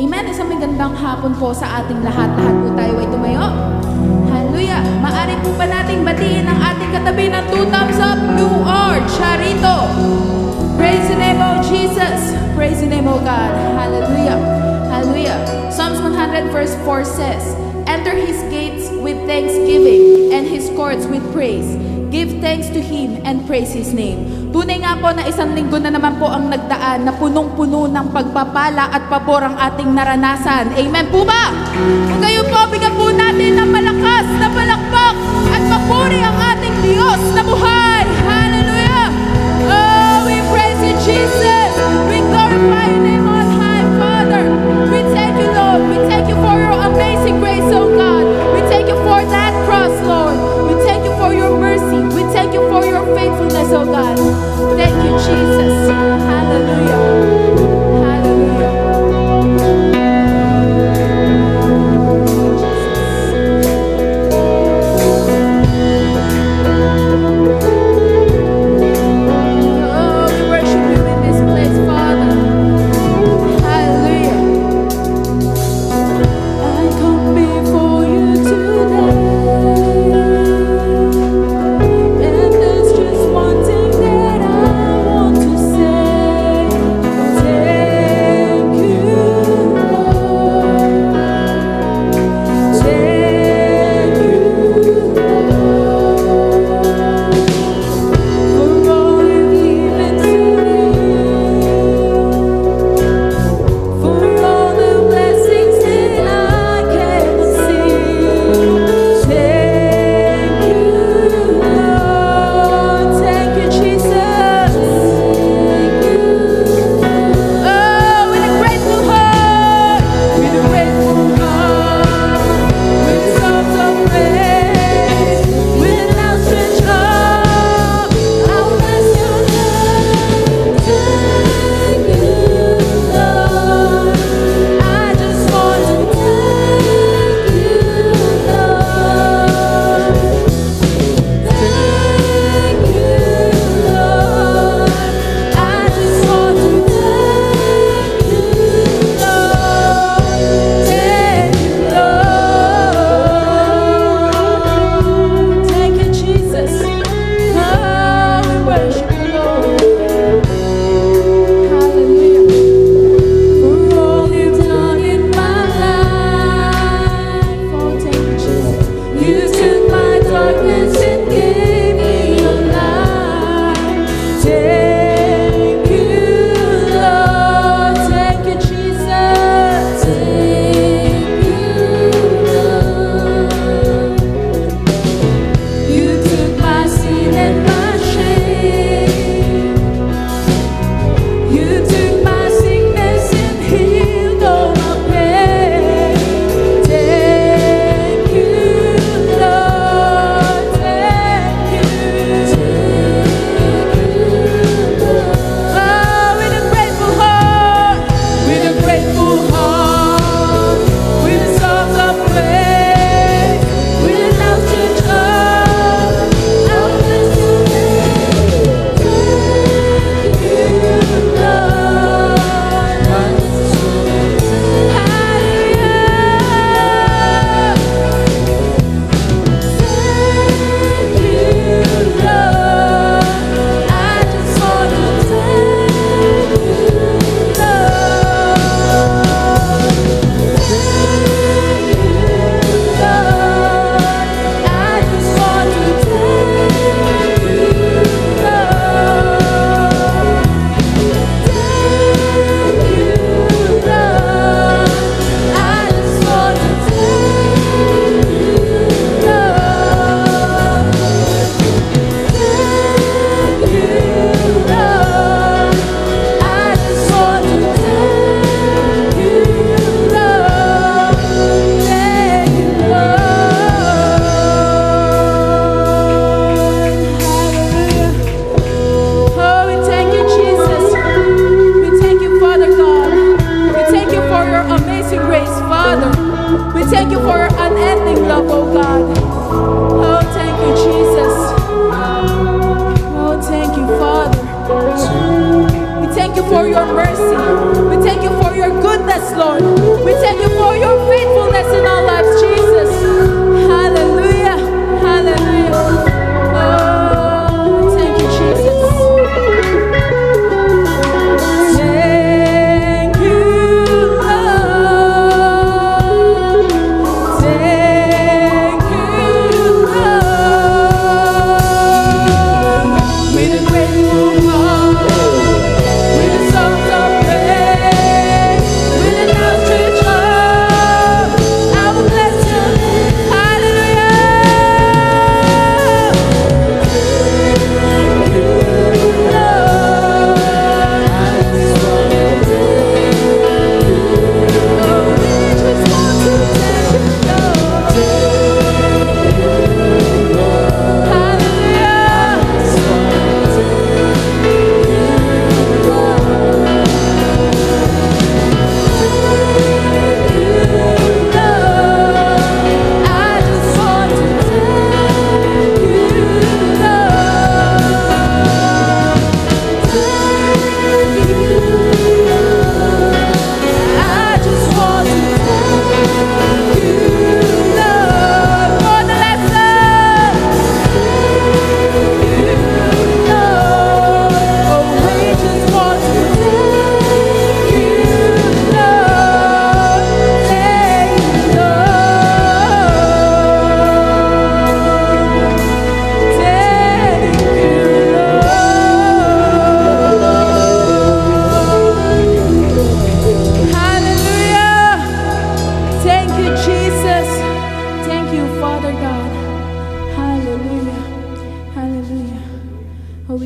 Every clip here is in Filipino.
Amen. Isang magandang hapon po sa ating lahat. Lahat po tayo ay tumayo. Hallelujah. Maaari po ba nating batiin ang ating katabi ng 2 thumbs up? You are Charito. Praise the name of Jesus. Praise the name of God. Hallelujah. Hallelujah. Psalms 100 verse 4 says, enter His gates with thanksgiving and His courts with praise. Give thanks to Him and praise His name. Tunay nga po na isang linggo na naman po ang nagdaan na punong-puno ng pagpapala at pabor ang ating naranasan. Amen po ba? Kung kayo po, bigyan po natin ng malakas na palakpak at papuri ang ating Diyos na buhay. Hallelujah! Oh, we praise you, Jesus! We glorify your name on high, Father! We thank you, Lord! We thank you for your amazing grace, oh God! We thank you for that cross, Lord! We thank you for your mercy! We thank you for your faithfulness, oh God! Thank you, Jesus! Hallelujah! Hallelujah!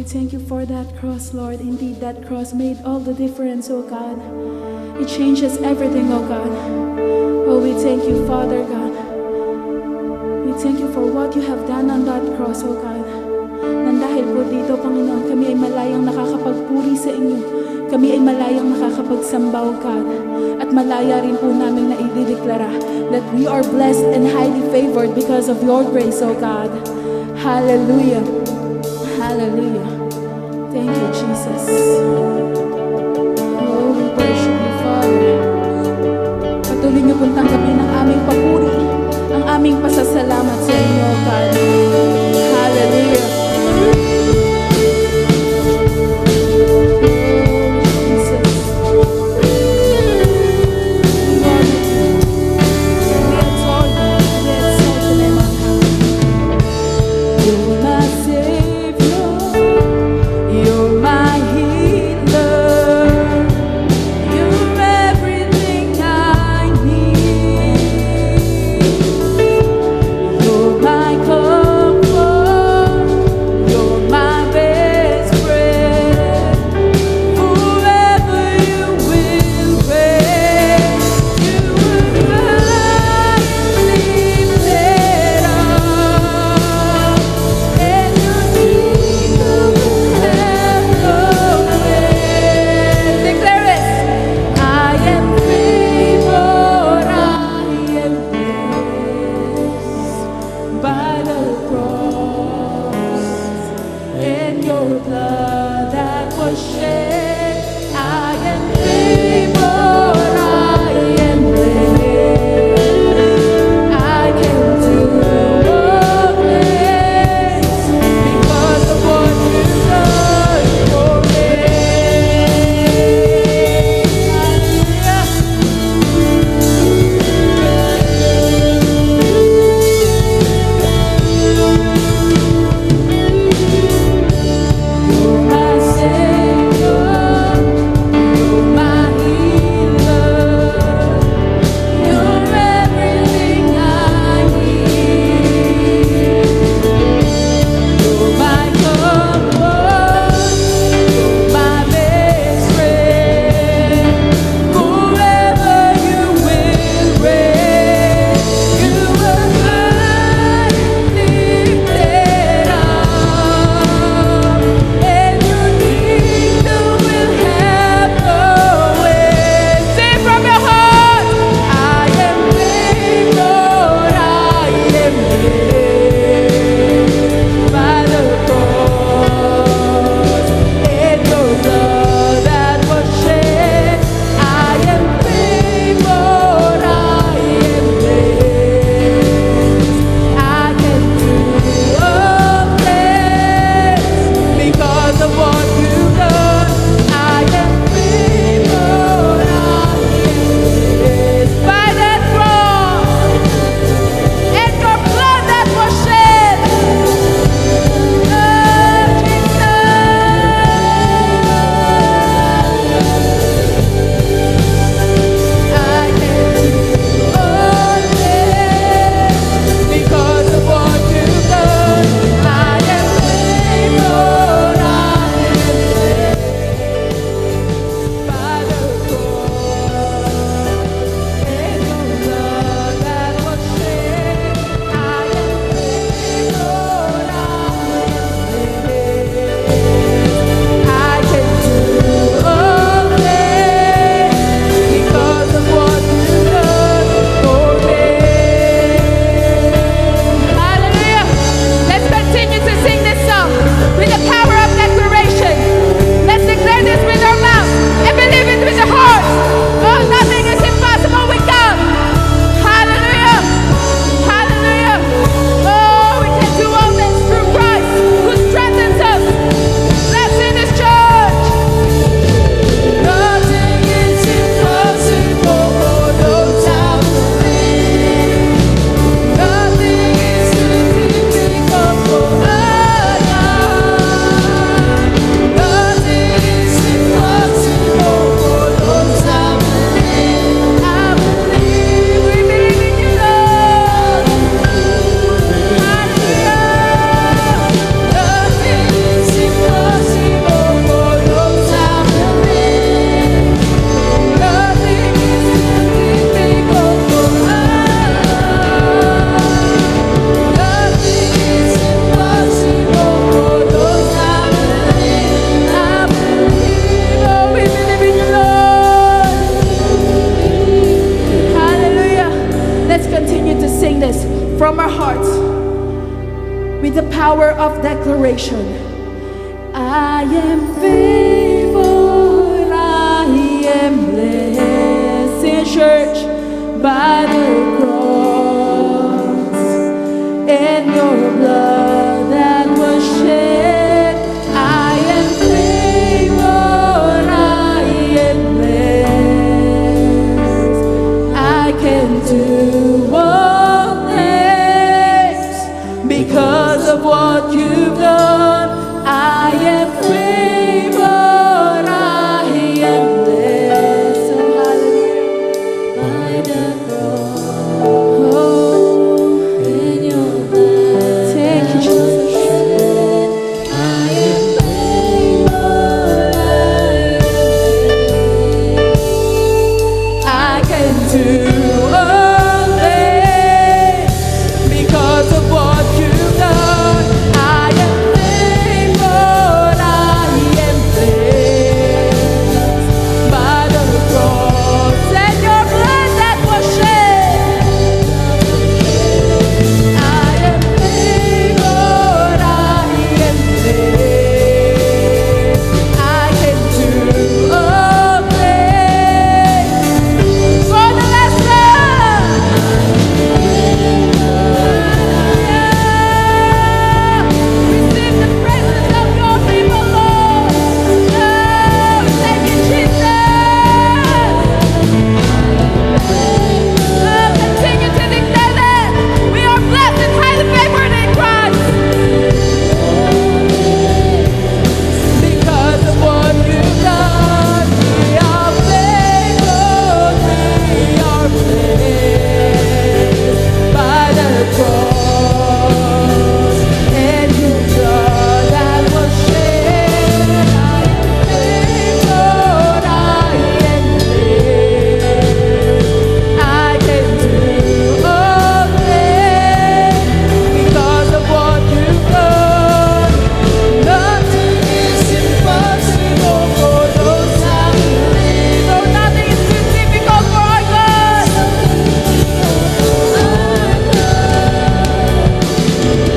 we thank you for that cross, Lord. Indeed, that cross made all the difference, oh God. It changes everything, oh God. Oh, we thank you, Father God. We thank you for what you have done on that cross, oh God. Nang dahil po dito, Panginoon, kami ay malayang nakakapagpuri sa inyo. Kami ay malayang nakakapagsamba, oh God. At malaya rin po namin na idideklara that we are blessed and highly favored because of your grace, oh God. Hallelujah. Hallelujah. Thank you, Jesus. Oh, we worship you, Father. Patuloy niyo pong tanggapin ang aming papuri, ang aming pasasalamat sa inyo, God. Hallelujah. My God. with the power of declaration. I am favored, I am blessed in church by the cross and your blood that was shed. I am favored, I am blessed. I can do all things because of what you've done. I am favored, I am blessed. So hallelujah, by the cross, oh, in your blood. Thank you, Jesus. I am favored, I can do all things because of what you've done. I am favored, I am blessed by the cross and your blood that was shed. I am favored, I am blessed. I can do all things for the receive the presence of your people, Lord. Oh, thank you, Jesus. Oh, continue to declare that we are blessed and highly favored in Christ because of what you've done. We are favored, we are blessed by the cross and your blood that was shed. I am favored, I am blessed. I can do all things because of what you've done. Nothing is impossible for those that believe. Oh, nothing is too difficult for our God.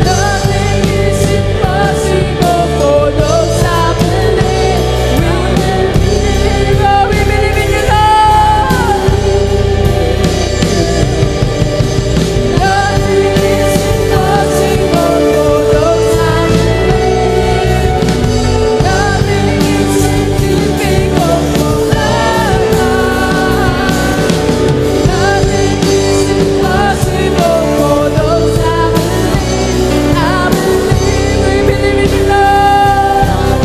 Nothing is impossible for those that believe. We believe, oh, we believe in you, Lord. Nothing is impossible for those that believe. Nothing is too difficult for our God. Nothing is impossible for those that believe. I believe, we believe in you, Lord.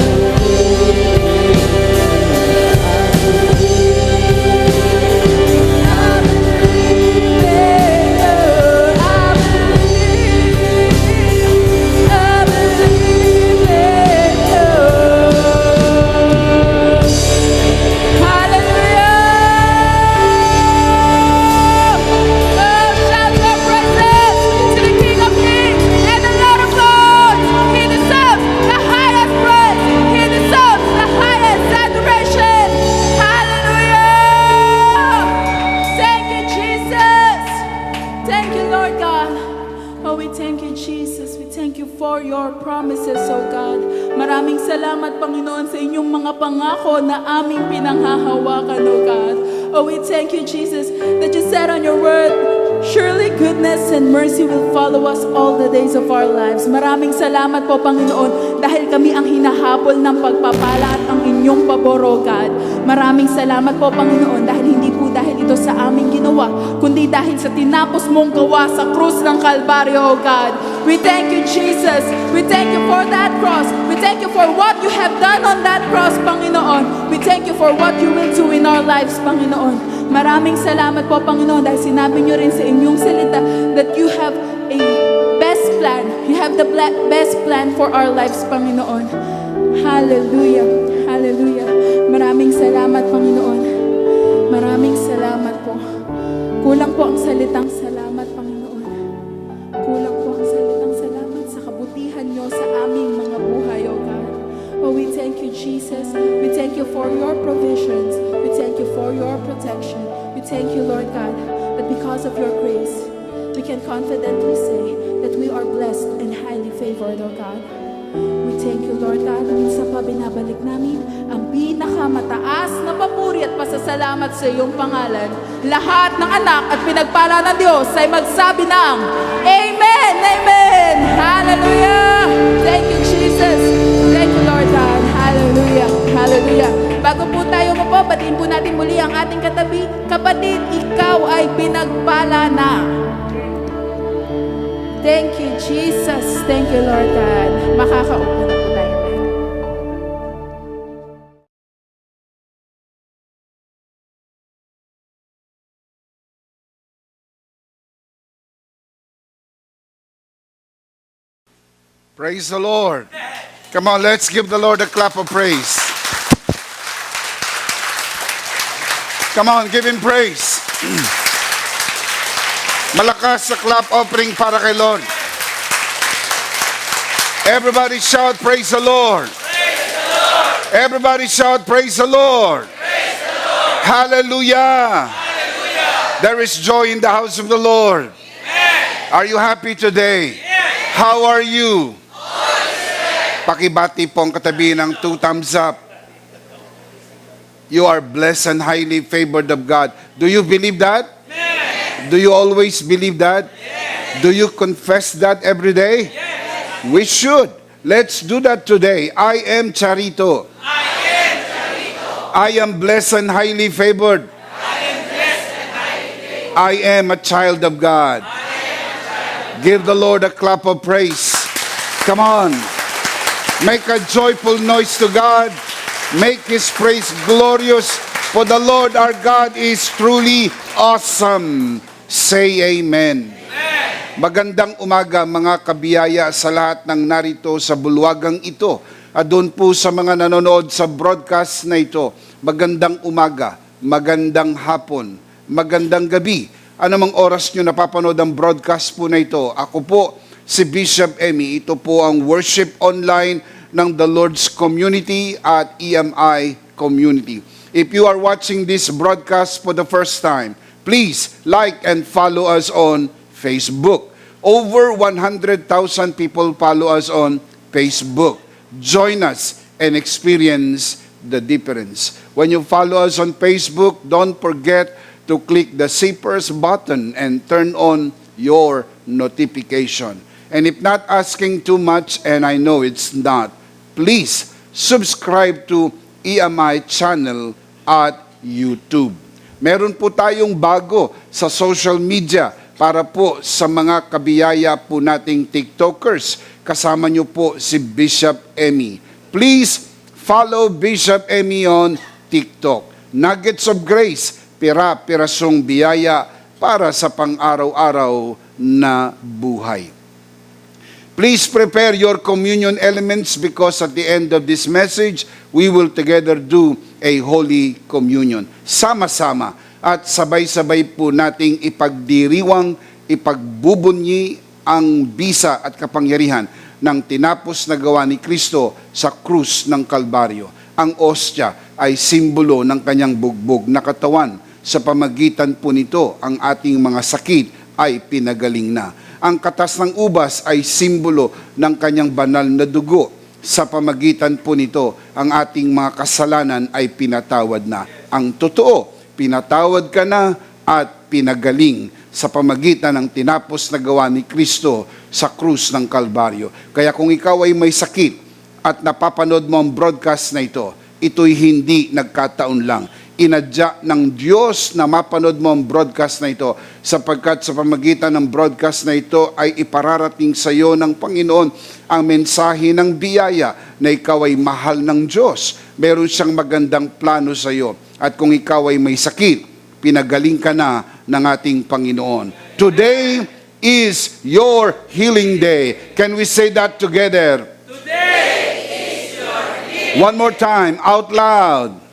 I believe it, Lord. I believe it, Lord. Hallelujah. Oh, shout your praises to the King of Kings and the Lord of Lords. He deserves the highest praise. He deserves the highest adoration. Hallelujah. Thank you, Jesus. Thank you, Lord God. Oh, we thank you, Jesus. We thank you for your promises, oh God. Maraming salamat, Panginoon, sa inyong mga pangako na aming pinanghahawakan, oh God. Oh, we thank you, Jesus, that you said on your word, surely goodness and mercy will follow us all the days of our lives. Maraming salamat po, Panginoon, dahil kami ang hinahabol ng pagpapala at ang inyong pabor, oh God. Maraming salamat po, Panginoon, dahil hindi po dahil ito sa aming ginawa, kundi dahil sa tinapos mong gawa sa krus ng Kalbaryo, oh God. We thank you, Jesus. We thank you for that cross. We thank you for what you have done on that cross, Panginoon. We thank you for what you will do in our lives, Panginoon. Maraming salamat po, Panginoon, dahil sinabi niyo rin sa inyong salita that you have a best plan. You have the best plan for our lives, Panginoon. Hallelujah. Hallelujah. Maraming salamat, Panginoon. Maraming salamat po. Kulang po ang salitang salamat, Panginoon. Kulang po ang salitang salamat sa kabutihan niyo sa aming mga buhay, O God. Oh, we thank you, Jesus. We thank you for your provisions. We thank you for your protection. We thank you, Lord God, that because of your grace, we can confidently say that we are blessed and highly favored. favored, O God. We thank you, Lord God. Minsan pa binabalik namin ang pinakamataas na papuri at pasasalamat sa iyong pangalan. Lahat ng anak at pinagpala ng Diyos ay magsabi ng Amen! Amen! Hallelujah! Thank you, Jesus. Thank you, Lord God. Hallelujah! Hallelujah! Bago po tayo batiin po natin muli ang ating katabi. Kapatid, ikaw ay pinagpala na. Thank you, Jesus. Thank you, Lord God. Makakaupo na po tayo. Praise the Lord. Come on, let's give the Lord a clap of praise. Come on, give Him praise. Malakas sa clap offering para kay Lord. Everybody shout, praise the Lord. Praise the Lord. Everybody shout, praise the Lord. Praise the Lord. Hallelujah. Hallelujah. There is joy in the house of the Lord. Amen. Are you happy today? Yes. How are you? All is well. Pakibati po ang katabi ng 2 thumbs up. You are blessed and highly favored of God. Do you believe that? Amen. Do you always believe that? Yes. Do you confess that every day? Yes. We should. Let's do that today. I am Charito. I am Charito. I am blessed and highly favored. I am blessed and highly favored. I am a child of God. I am a child. Give the Lord a clap of praise. Come on. Make a joyful noise to God. Make His praise glorious. For the Lord our God is truly awesome. Say amen. Amen. Magandang umaga mga kabiyaya sa lahat ng narito sa bulwagang ito. At doon po sa mga nanonood sa broadcast na ito, magandang umaga, magandang hapon, magandang gabi. Anumang oras nyo napapanood ang broadcast po na ito, ako po si Bishop Emmy. Ito po ang worship online ng The Lord's Community at EMI Community. If you are watching this broadcast for the first time, please like and follow us on Facebook. Over 100,000 people follow us on Facebook. Join us and experience the difference. When you follow us on Facebook, don't forget to click the Zippers button and turn on your notification. And if not asking too much, and I know it's not, please subscribe to EMI channel at YouTube. Meron po tayong bago sa social media para po sa mga kabiyaya po nating TikTokers. Kasama nyo po si Bishop Emmy. Please follow Bishop Emmy on TikTok. Nuggets of Grace, pira-pirasong biyaya para sa pang-araw-araw na buhay. Please prepare your communion elements because at the end of this message, we will together do a Holy Communion. Sama-sama at sabay-sabay po nating ipagdiriwang, ipagbubunyi ang bisa at kapangyarihan ng tinapos na gawa ni Kristo sa krus ng Kalbaryo. Ang ostya ay simbolo ng kanyang bugbog na katawan. Sa pamagitan po nito, ang ating mga sakit ay pinagaling na. Ang katas ng ubas ay simbolo ng kanyang banal na dugo. Sa pamagitan po nito, ang ating mga kasalanan ay pinatawad na. Ang totoo, pinatawad ka na at pinagaling sa pamagitan ng tinapos na gawa ni Kristo sa krus ng Kalbaryo. Kaya kung ikaw ay may sakit at napapanood mo ang broadcast na ito, ito'y hindi nagkataon lang. Inadya ng Diyos na mapanood mo ang broadcast na ito sapagkat sa pamagitan ng broadcast na ito ay ipararating sa iyo ng Panginoon ang mensahe ng biyaya na ikaw ay mahal ng Diyos. Meron siyang magandang plano sa iyo. At kung ikaw ay may sakit, pinagaling ka na ng ating Panginoon. Today is your healing day. Can we say that together? Today is your healing. One more time, out loud.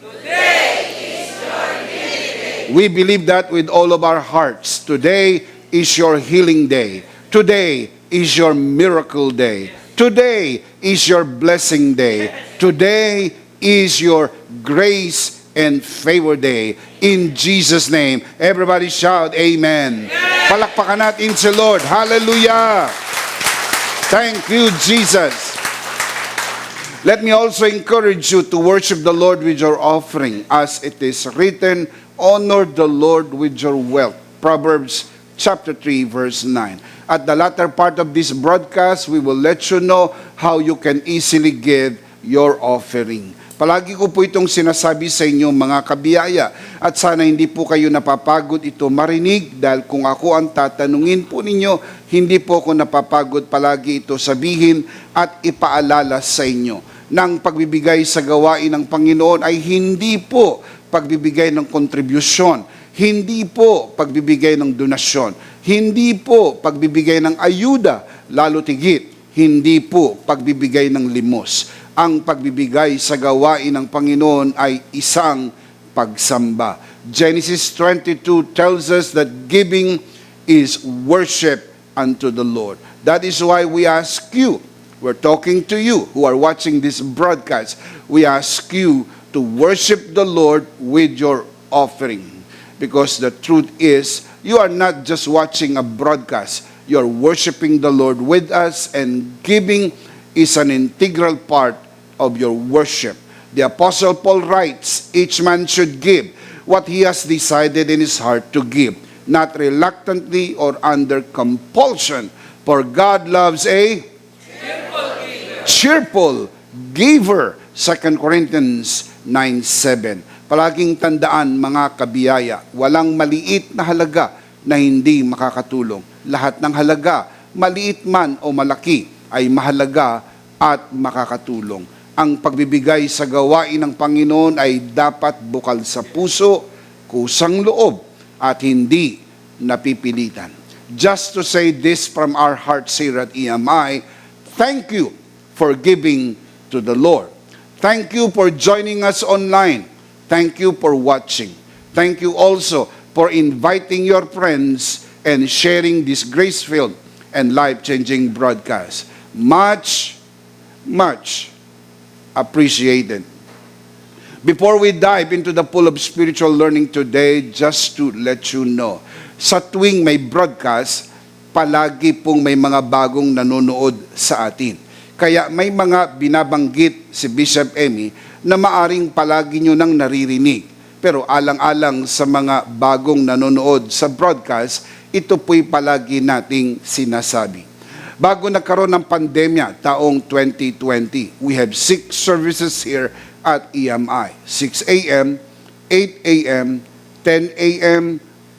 We believe that with all of our hearts. Today is your healing day. Today is your miracle day. Today is your blessing day. Today is your grace and favor day. In Jesus' name. Everybody shout, Amen. Palakpakan natin si Lord. Hallelujah. Thank you, Jesus. Let me also encourage you to worship the Lord with your offering, as it is written, honor the Lord with your wealth. Proverbs chapter 3, verse 9. At the latter part of this broadcast, we will let you know how you can easily give your offering. Palagi ko po itong sinasabi sa inyo mga kabiyaya, at sana hindi po kayo napapagod ito marinig, dahil kung ako ang tatanungin po ninyo, hindi po ako napapagod palagi ito sabihin at ipaalala sa inyo. Nang pagbibigay sa gawain ng Panginoon ay hindi po pagbibigay ng kontribusyon, hindi po pagbibigay ng donasyon, hindi po pagbibigay ng ayuda, lalo tigit, hindi po pagbibigay ng limos. Ang pagbibigay sa gawain ng Panginoon ay isang pagsamba. Genesis 22 tells us that giving is worship unto the Lord. That is why we ask you, we're talking to you who are watching this broadcast, we ask you to worship the Lord with your offering. Because the truth is, you are not just watching a broadcast, you are worshiping the Lord with us, and giving is an integral part of your worship. The Apostle Paul writes, each man should give what he has decided in his heart to give, not reluctantly or under compulsion, for God loves a cheerful giver. 2 Corinthians 9:7. Palaging tandaan mga kabiyaya, walang maliit na halaga na hindi makakatulong. Lahat ng halaga, maliit man o malaki, ay mahalaga at makakatulong. Ang pagbibigay sa gawain ng Panginoon ay dapat bukal sa puso, kusang loob, at hindi napipilitan. Just to say this from our hearts here at EMI, thank you for giving to the Lord. Thank you for joining us online. Thank you for watching. Thank you also for inviting your friends and sharing this grace-filled and life-changing broadcast. Much appreciated. Before we dive into the pool of spiritual learning today, just to let you know, sa tuwing may broadcast, palagi pong may mga bagong nanonood sa atin. Kaya may mga binabanggit si Bishop Emmy na maaring palagi nyo nang naririnig. Pero alang-alang sa mga bagong nanonood sa broadcast, ito po'y palagi nating sinasabi. Bago nagkaroon ng pandemya taong 2020, we have 6 services here at EMI. 6 a.m., 8 a.m., 10 a.m.,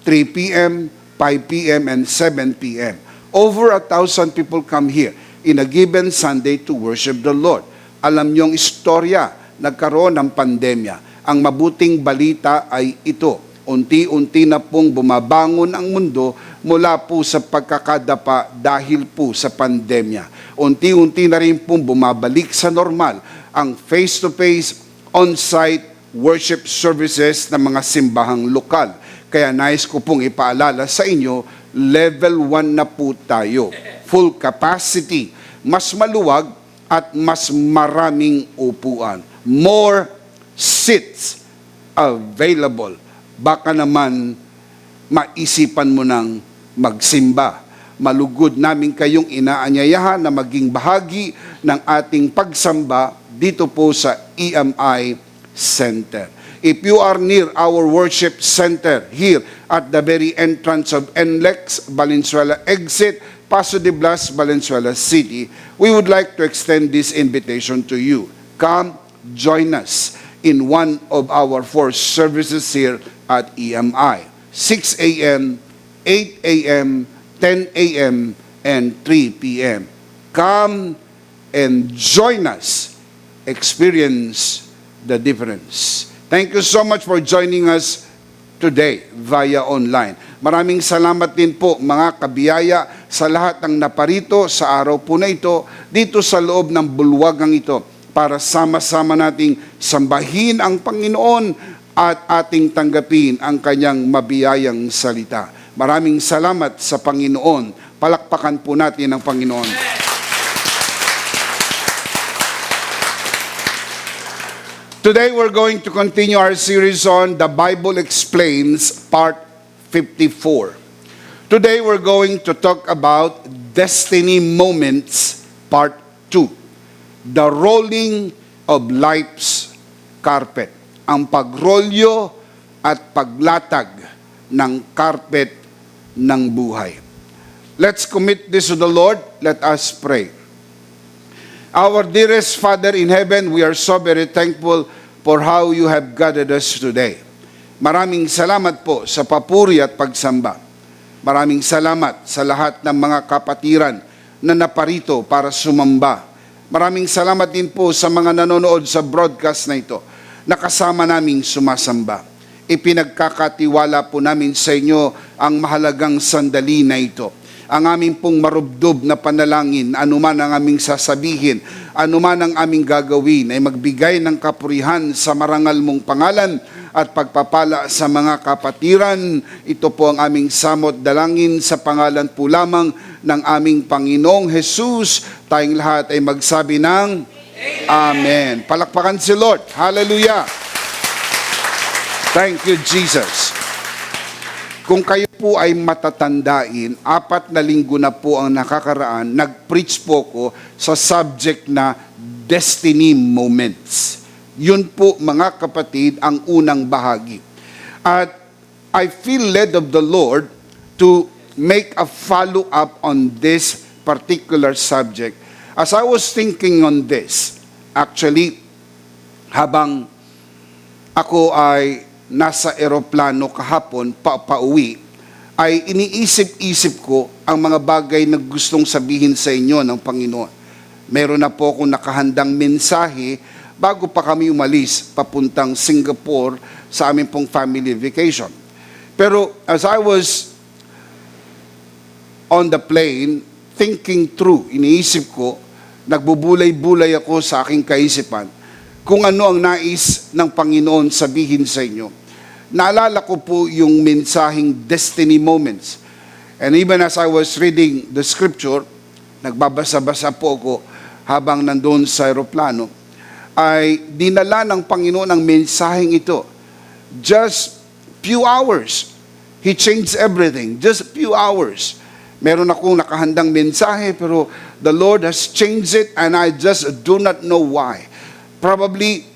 3 p.m., 5 p.m., and 7 p.m. Over 1,000 people come here in a given Sunday to worship the Lord. Alam niyong istorya, nagkaroon ng pandemya. Ang mabuting balita ay ito. Unti-unti na pong bumabangon ang mundo mula po sa pagkakadapa dahil po sa pandemya. Unti-unti na rin pong bumabalik sa normal ang face-to-face, on-site worship services ng mga simbahang lokal. Kaya nais ko pong ipaalala sa inyo, level 1 na po tayo. Full capacity, mas maluwag at mas maraming upuan. More seats available. Baka naman maisipan mo ng magsimba. Malugod namin kayong inaanyayahan na maging bahagi ng ating pagsamba dito po sa EMI Center. If you are near our worship center here at the very entrance of NLEX, Valenzuela exit, Paso de Blas, Valenzuela City, we would like to extend this invitation to you. Come, join us in one of our 4 services here at EMI. 6 a.m., 8 a.m., 10 a.m., and 3 p.m. Come and join us. Experience the difference. Thank you so much for joining us today via online. Maraming salamat din po mga kabiyaya sa lahat ng naparito sa araw po na ito, dito sa loob ng bulwagang ito, para sama-sama nating sambahin ang Panginoon at ating tanggapin ang kanyang mabiyayang salita. Maraming salamat sa Panginoon. Palakpakan po natin ang Panginoon. Today we're going to continue our series on The Bible Explains, Part 54. Today we're going to talk about destiny moments Part 2. The rolling of life's carpet. Ang pagrolyo at paglatag ng carpet ng buhay. Let's commit this to the Lord. Let us pray. Our dearest Father in heaven, we are so very thankful for how you have guided us today. Maraming salamat po sa papuri at pagsamba. Maraming salamat sa lahat ng mga kapatiran na naparito para sumamba. Maraming salamat din po sa mga nanonood sa broadcast na ito na kasama naming sumasamba. Ipinagkakatiwala po namin sa inyo ang mahalagang sandali na ito. Ang aming pong marubdob na panalangin, anuman ang aming sasabihin, anuman ang aming gagawin, ay magbigay ng kapurihan sa marangal mong pangalan at pagpapala sa mga kapatiran. Ito po ang aming samot dalangin sa pangalan po lamang ng aming Panginoong Jesus. Tayong lahat ay magsabi ng Amen. Palakpakan si Lord. Hallelujah. Thank you, Jesus. Kung kayo po ay matatandain, 4 na linggo na po ang nakakaraan, nag-preach po ko sa subject na destiny moments. Yun po, mga kapatid, ang unang bahagi. At I feel led of the Lord to make a follow-up on this particular subject. As I was thinking on this, actually, habang ako ay nasa eroplano kahapon, pauwi, ay iniisip-isip ko ang mga bagay na gustong sabihin sa inyo ng Panginoon. Meron na po akong nakahandang mensahe bago pa kami umalis papuntang Singapore sa aming pong family vacation. Pero as I was on the plane, thinking through, iniisip ko, nagbubulay-bulay ako sa aking kaisipan kung ano ang nais ng Panginoon sabihin sa inyo. Naalala ko po yung mensaheng destiny moments. And even as I was reading the scripture, nagbabasa-basa po ako habang nandoon sa aeroplano, ay dinala ng Panginoon ang mensaheng ito. Just few hours. He changed everything. Just few hours. Meron akong nakahandang mensahe, pero the Lord has changed it and I just do not know why. Probably,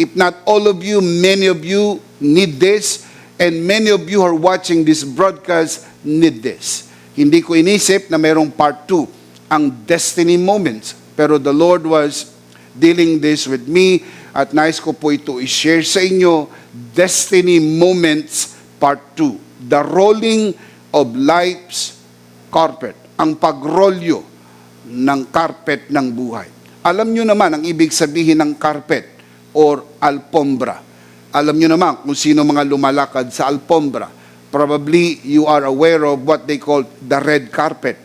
if not all of you, many of you need this, and many of you who are watching this broadcast need this. Hindi ko inisip na mayroong part 2, ang destiny moments. Pero the Lord was dealing this with me, at nais ko po ito i-share sa inyo, destiny moments part 2. The rolling of life's carpet. Ang pagrolyo ng carpet ng buhay. Alam nyo naman ang ibig sabihin ng carpet or alpombra. Alam nyo naman kung sino mga lumalakad sa alpombra. Probably you are aware of what they call the red carpet.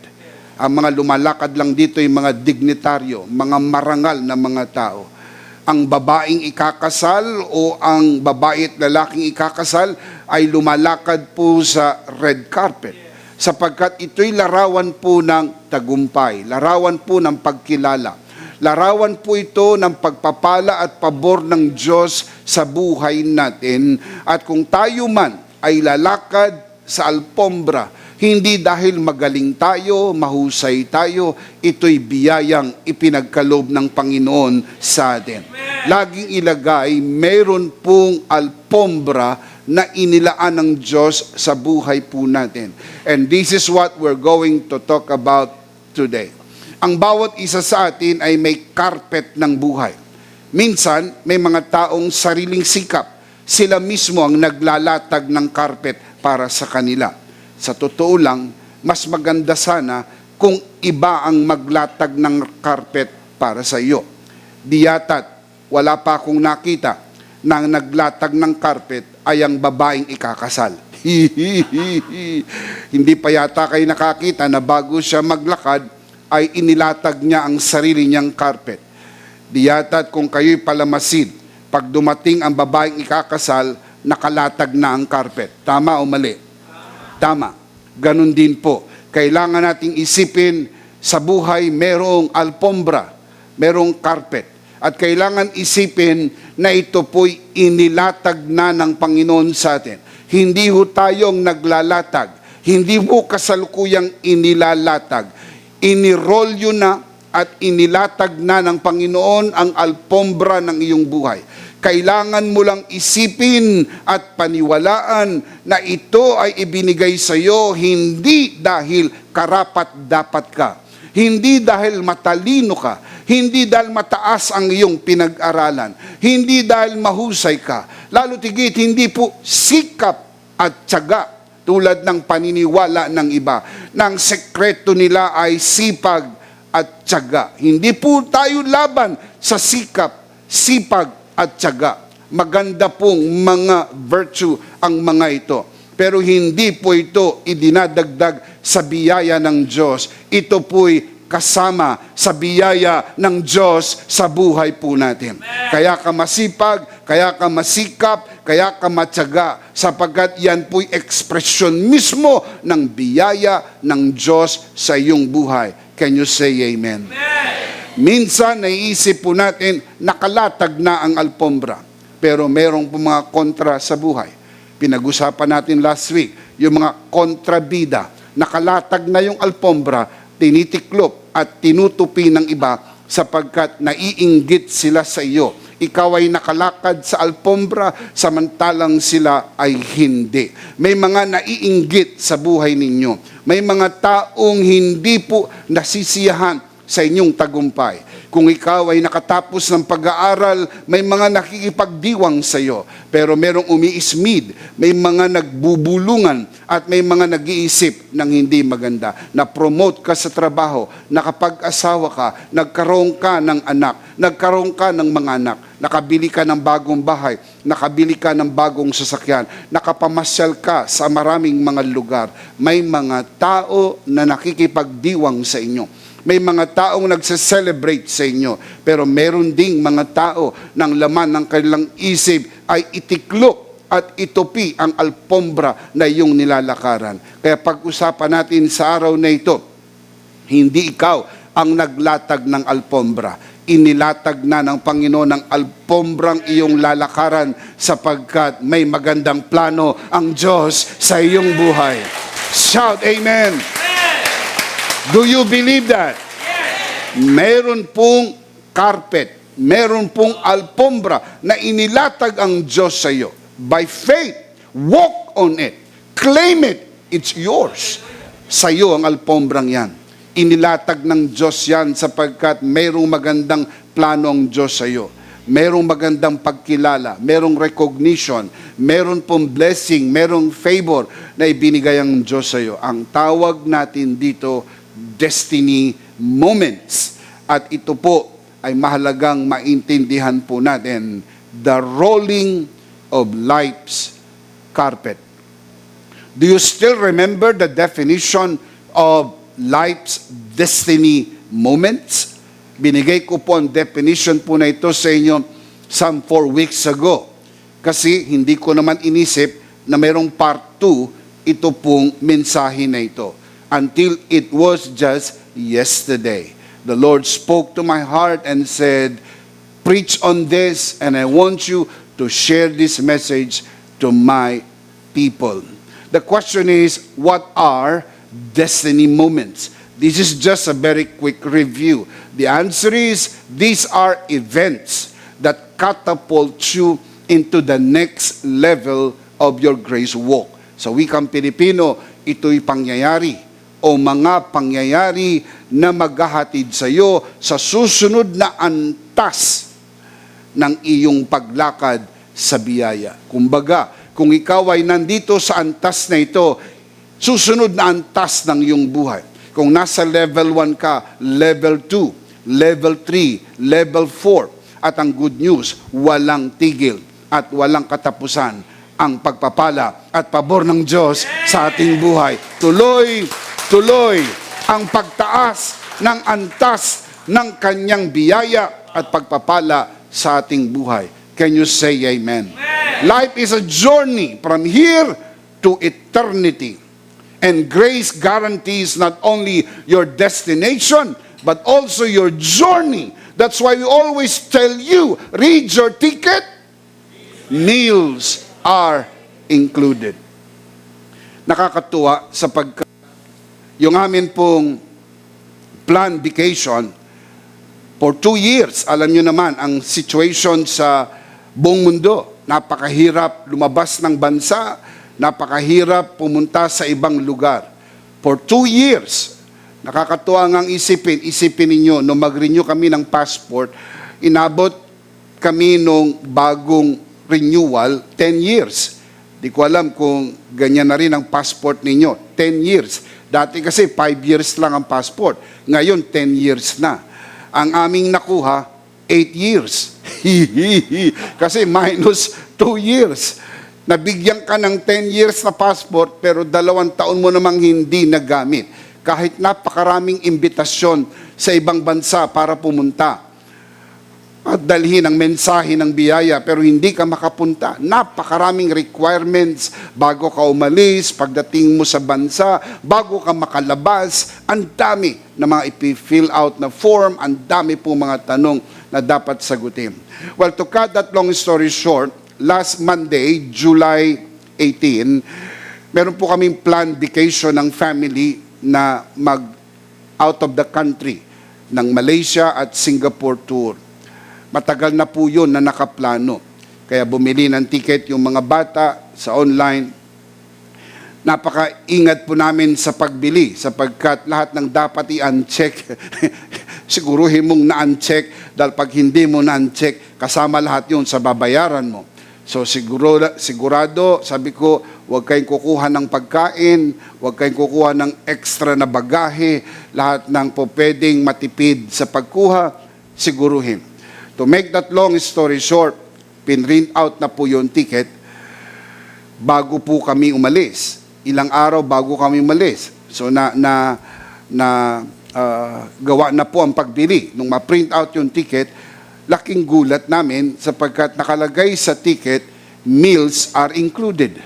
Ang mga lumalakad lang dito ay mga dignitaryo, mga marangal na mga tao. Ang babaeng ikakasal o ang babae at lalaking ikakasal ay lumalakad po sa red carpet. Sapagkat ito'y larawan po ng tagumpay, larawan po ng pagkilala. Larawan po ito ng pagpapala at pabor ng Diyos sa buhay natin. At kung tayo man ay lalakad sa alpombra, hindi dahil magaling tayo, mahusay tayo, ito'y biyayang ipinagkaloob ng Panginoon sa atin. Laging ilagay, mayroon pong alpombra na inilaan ng Diyos sa buhay po natin. And this is what we're going to talk about today. Ang bawat isa sa atin ay may carpet ng buhay. Minsan, may mga taong sariling sikap. Sila mismo ang naglalatag ng carpet para sa kanila. Sa totoo lang, mas maganda sana kung iba ang maglatag ng carpet para sa iyo. Di yata't wala pa akong nakita na ang naglatag ng carpet ay ang babaeng ikakasal. Hindi pa yata kayo nakakita na bago siya maglakad, ay inilatag niya ang sarili niyang carpet. Di yata't kung kayo'y palamasin, pag dumating ang babaeng ikakasal, nakalatag na ang carpet. Tama o mali? Tama. Ganon din po. Kailangan nating isipin sa buhay merong alpombra, merong carpet. At kailangan isipin na ito po'y inilatag na ng Panginoon sa atin. Hindi ho tayong naglalatag. Hindi ho kasalukuyang inilalatag. Inirolyo na at inilatag na ng Panginoon ang alpombra ng iyong buhay. Kailangan mo lang isipin at paniwalaan na ito ay ibinigay sa iyo hindi dahil karapat-dapat ka, hindi dahil matalino ka, hindi dahil mataas ang iyong pinag-aralan, hindi dahil mahusay ka, lalo tigit hindi po sikap at tiyaga tulad ng paniniwala ng iba. Nang sekreto nila ay sipag at tiyaga. Hindi po tayo laban sa sikap, sipag at tiyaga. Maganda pong mga virtue ang mga ito. Pero hindi po ito idinadagdag sa biyaya ng Diyos. Ito po'y kasama sa biyaya ng Diyos sa buhay po natin. Kaya ka masipag, kaya ka masikap, kaya ka matyaga, sapagkat yan po'y ekspresyon mismo ng biyaya ng Diyos sa iyong buhay. Can you say amen? Minsan, naiisip po natin, nakalatag na ang alpombra. Pero merong po mga kontra sa buhay. Pinag-usapan natin last week, yung mga kontrabida. Nakalatag na yung alpombra, tinitiklop at tinutupi ng iba sapagkat naiinggit sila sa iyo. Ikaw ay nakalakad sa alpombra, samantalang sila ay hindi. May mga naiinggit sa buhay ninyo. May mga taong hindi po nasisiyahan sa inyong tagumpay. Kung ikaw ay nakatapos ng pag-aaral, may mga nakikipagdiwang sa iyo. Pero merong umiismid, may mga nagbubulungan, at may mga nag-iisip ng hindi maganda. Na-promote ka sa trabaho, nakapag-asawa ka, nagkaroon ka ng anak, nagkaroon ka ng mga anak, nakabili ka ng bagong bahay, nakabili ka ng bagong sasakyan, nakapamasyal ka sa maraming mga lugar. May mga tao na nakikipagdiwang sa inyo. May mga taong nagse-celebrate sa inyo, pero meron ding mga tao ng laman ng kanilang isip ay itiklop at itupi ang alpombra na iyong nilalakaran. Kaya pag-usapan natin sa araw na ito, hindi ikaw ang naglatag ng alpombra. Inilatag na ng Panginoon ang alpombrang iyong lalakaran sapagkat may magandang plano ang Diyos sa iyong buhay. Shout amen! Do you believe that? Meron pong carpet, meron pong alpombra na inilatag ang Diyos sa iyo. By faith, walk on it. Claim it. It's yours. Sa iyo ang alpombrang yan. Inilatag ng Diyos yan sapagkat mayroong magandang plano ang Diyos sa iyo. Merong magandang pagkilala, merong recognition, meron pong blessing, merong favor na ibinigay ang Diyos sa iyo. Ang tawag natin dito, destiny moments. At ito po ay mahalagang maintindihan po natin, the rolling of life's carpet. Do you still remember the definition of life's destiny moments? Binigay ko po ang definition po na ito sa inyo some 4 weeks ago. Kasi hindi ko naman inisip na mayroong part 2 ito pong mensahe na ito. Until it was just yesterday. The Lord spoke to my heart and said, preach on this, and I want you to share this message to my people. The question is, what are destiny moments? This is just a very quick review. The answer is, these are events that catapult you into the next level of your grace walk. Sa wikang Pilipino, ito'y pangyayari o mga pangyayari na maghahatid sa iyo sa susunod na antas ng iyong paglakad sa biyaya. Kumbaga, kung ikaw ay nandito sa antas na ito, susunod na antas ng iyong buhay. Kung nasa level 1 ka, level 2, level 3, level 4. At ang good news, walang tigil at walang katapusan ang pagpapala at pabor ng Diyos sa ating buhay. Tuloy ang pagtaas ng antas ng kanyang biyaya at pagpapala sa ating buhay. Can you say amen? Life is a journey from here to eternity. And grace guarantees not only your destination, but also your journey. That's why we always tell you, read your ticket, meals are included. Nakakatuwa sapagkat yung amin pong planned vacation For 2 years, alam nyo naman, ang situation sa buong mundo, napakahirap lumabas ng bansa, napakahirap pumunta sa ibang lugar. For 2 years, nakakatuwa ngang isipin ninyo, nung mag-renew kami ng passport, inabot kami nung bagong renewal, 10 years. Di ko alam kung ganyan na rin ang passport ninyo, 10 years. Dati kasi 5 years lang ang passport, ngayon 10 years na. Ang aming nakuha, 8 years. Kasi minus 2 years. Nabigyan ka ng 10 years na passport, pero 2 taon mo namang hindi nagamit. Kahit napakaraming imbitasyon sa ibang bansa para pumunta at dalhin ang mensahe ng biyaya, pero hindi ka makapunta. Napakaraming requirements bago ka umalis, pagdating mo sa bansa, bago ka makalabas. Ang dami na mga ipi-fill out na form, ang dami po mga tanong na dapat sagutin. Well, to cut that long story short, last Monday, July 18, meron po kaming planned vacation ng family na out of the country ng Malaysia at Singapore tour. Matagal na po yun na nakaplano. Kaya bumili ng ticket yung mga bata sa online. Napaka-ingat po namin sa pagbili sapagkat lahat ng dapat i-uncheck, siguruhin mong na-uncheck dahil pag hindi mo na-uncheck, kasama lahat yun sa babayaran mo. So sigurado, sabi ko, huwag kayong kukuha ng pagkain, huwag kayong kukuha ng extra na bagahe, lahat ng po pwedeng matipid sa pagkuha, siguruhin. To make that long story short, pinrint out na po yung ticket bago po kami umalis. Ilang araw bago kami umalis. So gawa na po ang pagbili. Nung ma-print out yung ticket, laking gulat namin sapagkat nakalagay sa ticket, meals are included.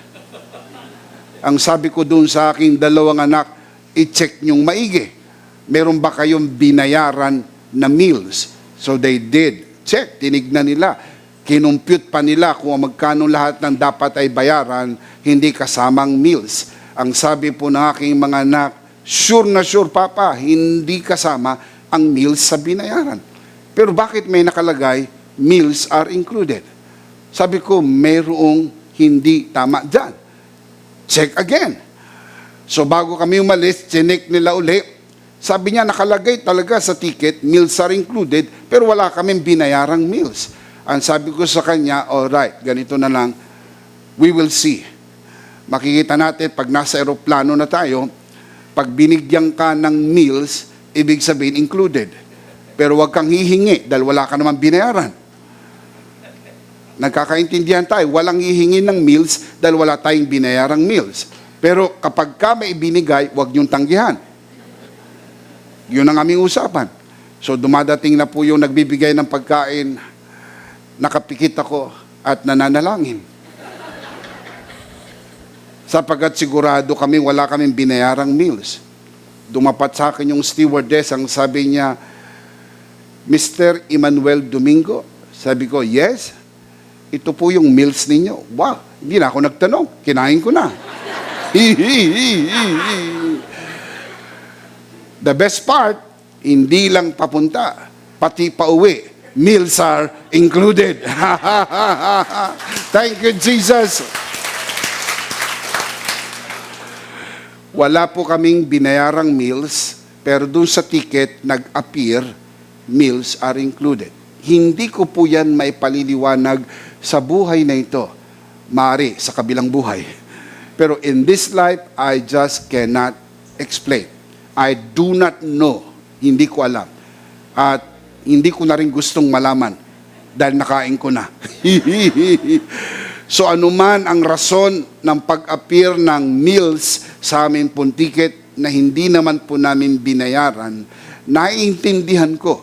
Ang sabi ko dun sa aking 2 anak, i-check nyong maigi. Meron ba kayong binayaran na meals? So they did. Check, tinignan nila. Kinumpute pa nila kung magkano lahat ng dapat ay bayaran, hindi kasamang meals. Ang sabi po ng aking mga anak, sure na sure, Papa, hindi kasama ang meals sa binayaran. Pero bakit may nakalagay, meals are included? Sabi ko, mayroong hindi tama dyan. Check again. So bago kami umalis, chinek nila uli. Sabi niya, nakalagay talaga sa ticket, meals are included, pero wala kaming binayarang meals. Ang sabi ko sa kanya, alright, ganito na lang, we will see. Makikita natin, pag nasa aeroplano na tayo, pag binigyan ka ng meals, ibig sabihin included. Pero wag kang hihingi dahil wala ka naman binayaran. Nagkakaintindihan tayo, walang hihingi ng meals dahil wala tayong binayarang meals. Pero kapag ka may ibinigay, wag niyong tanggihan. Yun ang aming usapan. So dumadating na po yung nagbibigay ng pagkain, nakapikit ako at nananalangin. Sapagkat sigurado kami, wala kaming binayarang meals. Dumapat sa akin yung stewardess, ang sabi niya, Mr. Emmanuel Domingo. Sabi ko, yes, ito po yung meals ninyo. Wow, hindi na ako nagtanong, kinain ko na. The best part, hindi lang papunta, pati pauwi. Meals are included. Thank you, Jesus. Wala po kaming binayarang meals, pero dun sa ticket, nag-appear, meals are included. Hindi ko po yan may paliliwanag sa buhay na ito. Maaari, sa kabilang buhay. Pero in this life, I just cannot explain. I do not know. Hindi ko alam. At hindi ko na rin gustong malaman dahil nakain ko na. So anuman ang rason ng pag-appear ng meals sa amin pong ticket na hindi naman po namin binayaran, naiintindihan ko.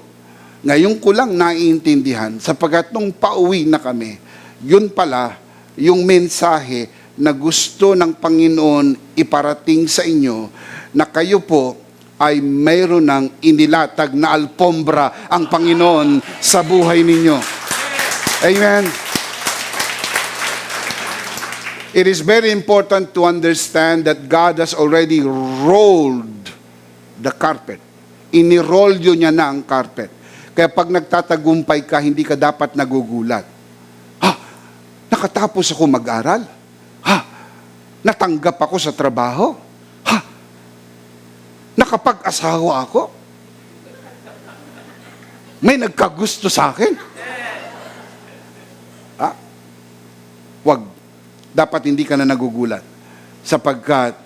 Ngayon ko lang naiintindihan sapagkat nung pauwi na kami, yun pala yung mensahe na gusto ng Panginoon iparating sa inyo na kayo po ay mayroon ng inilatag na alpombra ang Panginoon sa buhay ninyo. Amen. It is very important to understand that God has already rolled the carpet. Iniroll niya na ang carpet. Kaya pag nagtatagumpay ka, hindi ka dapat nagugulat. Ha? Nakatapos ako mag-aral? Ha? Natanggap ako sa trabaho? Ha? Nakapag-asawa ako? May nagkagusto sa akin? Ha? Wag. Dapat hindi ka na nagugulat. Sapagkat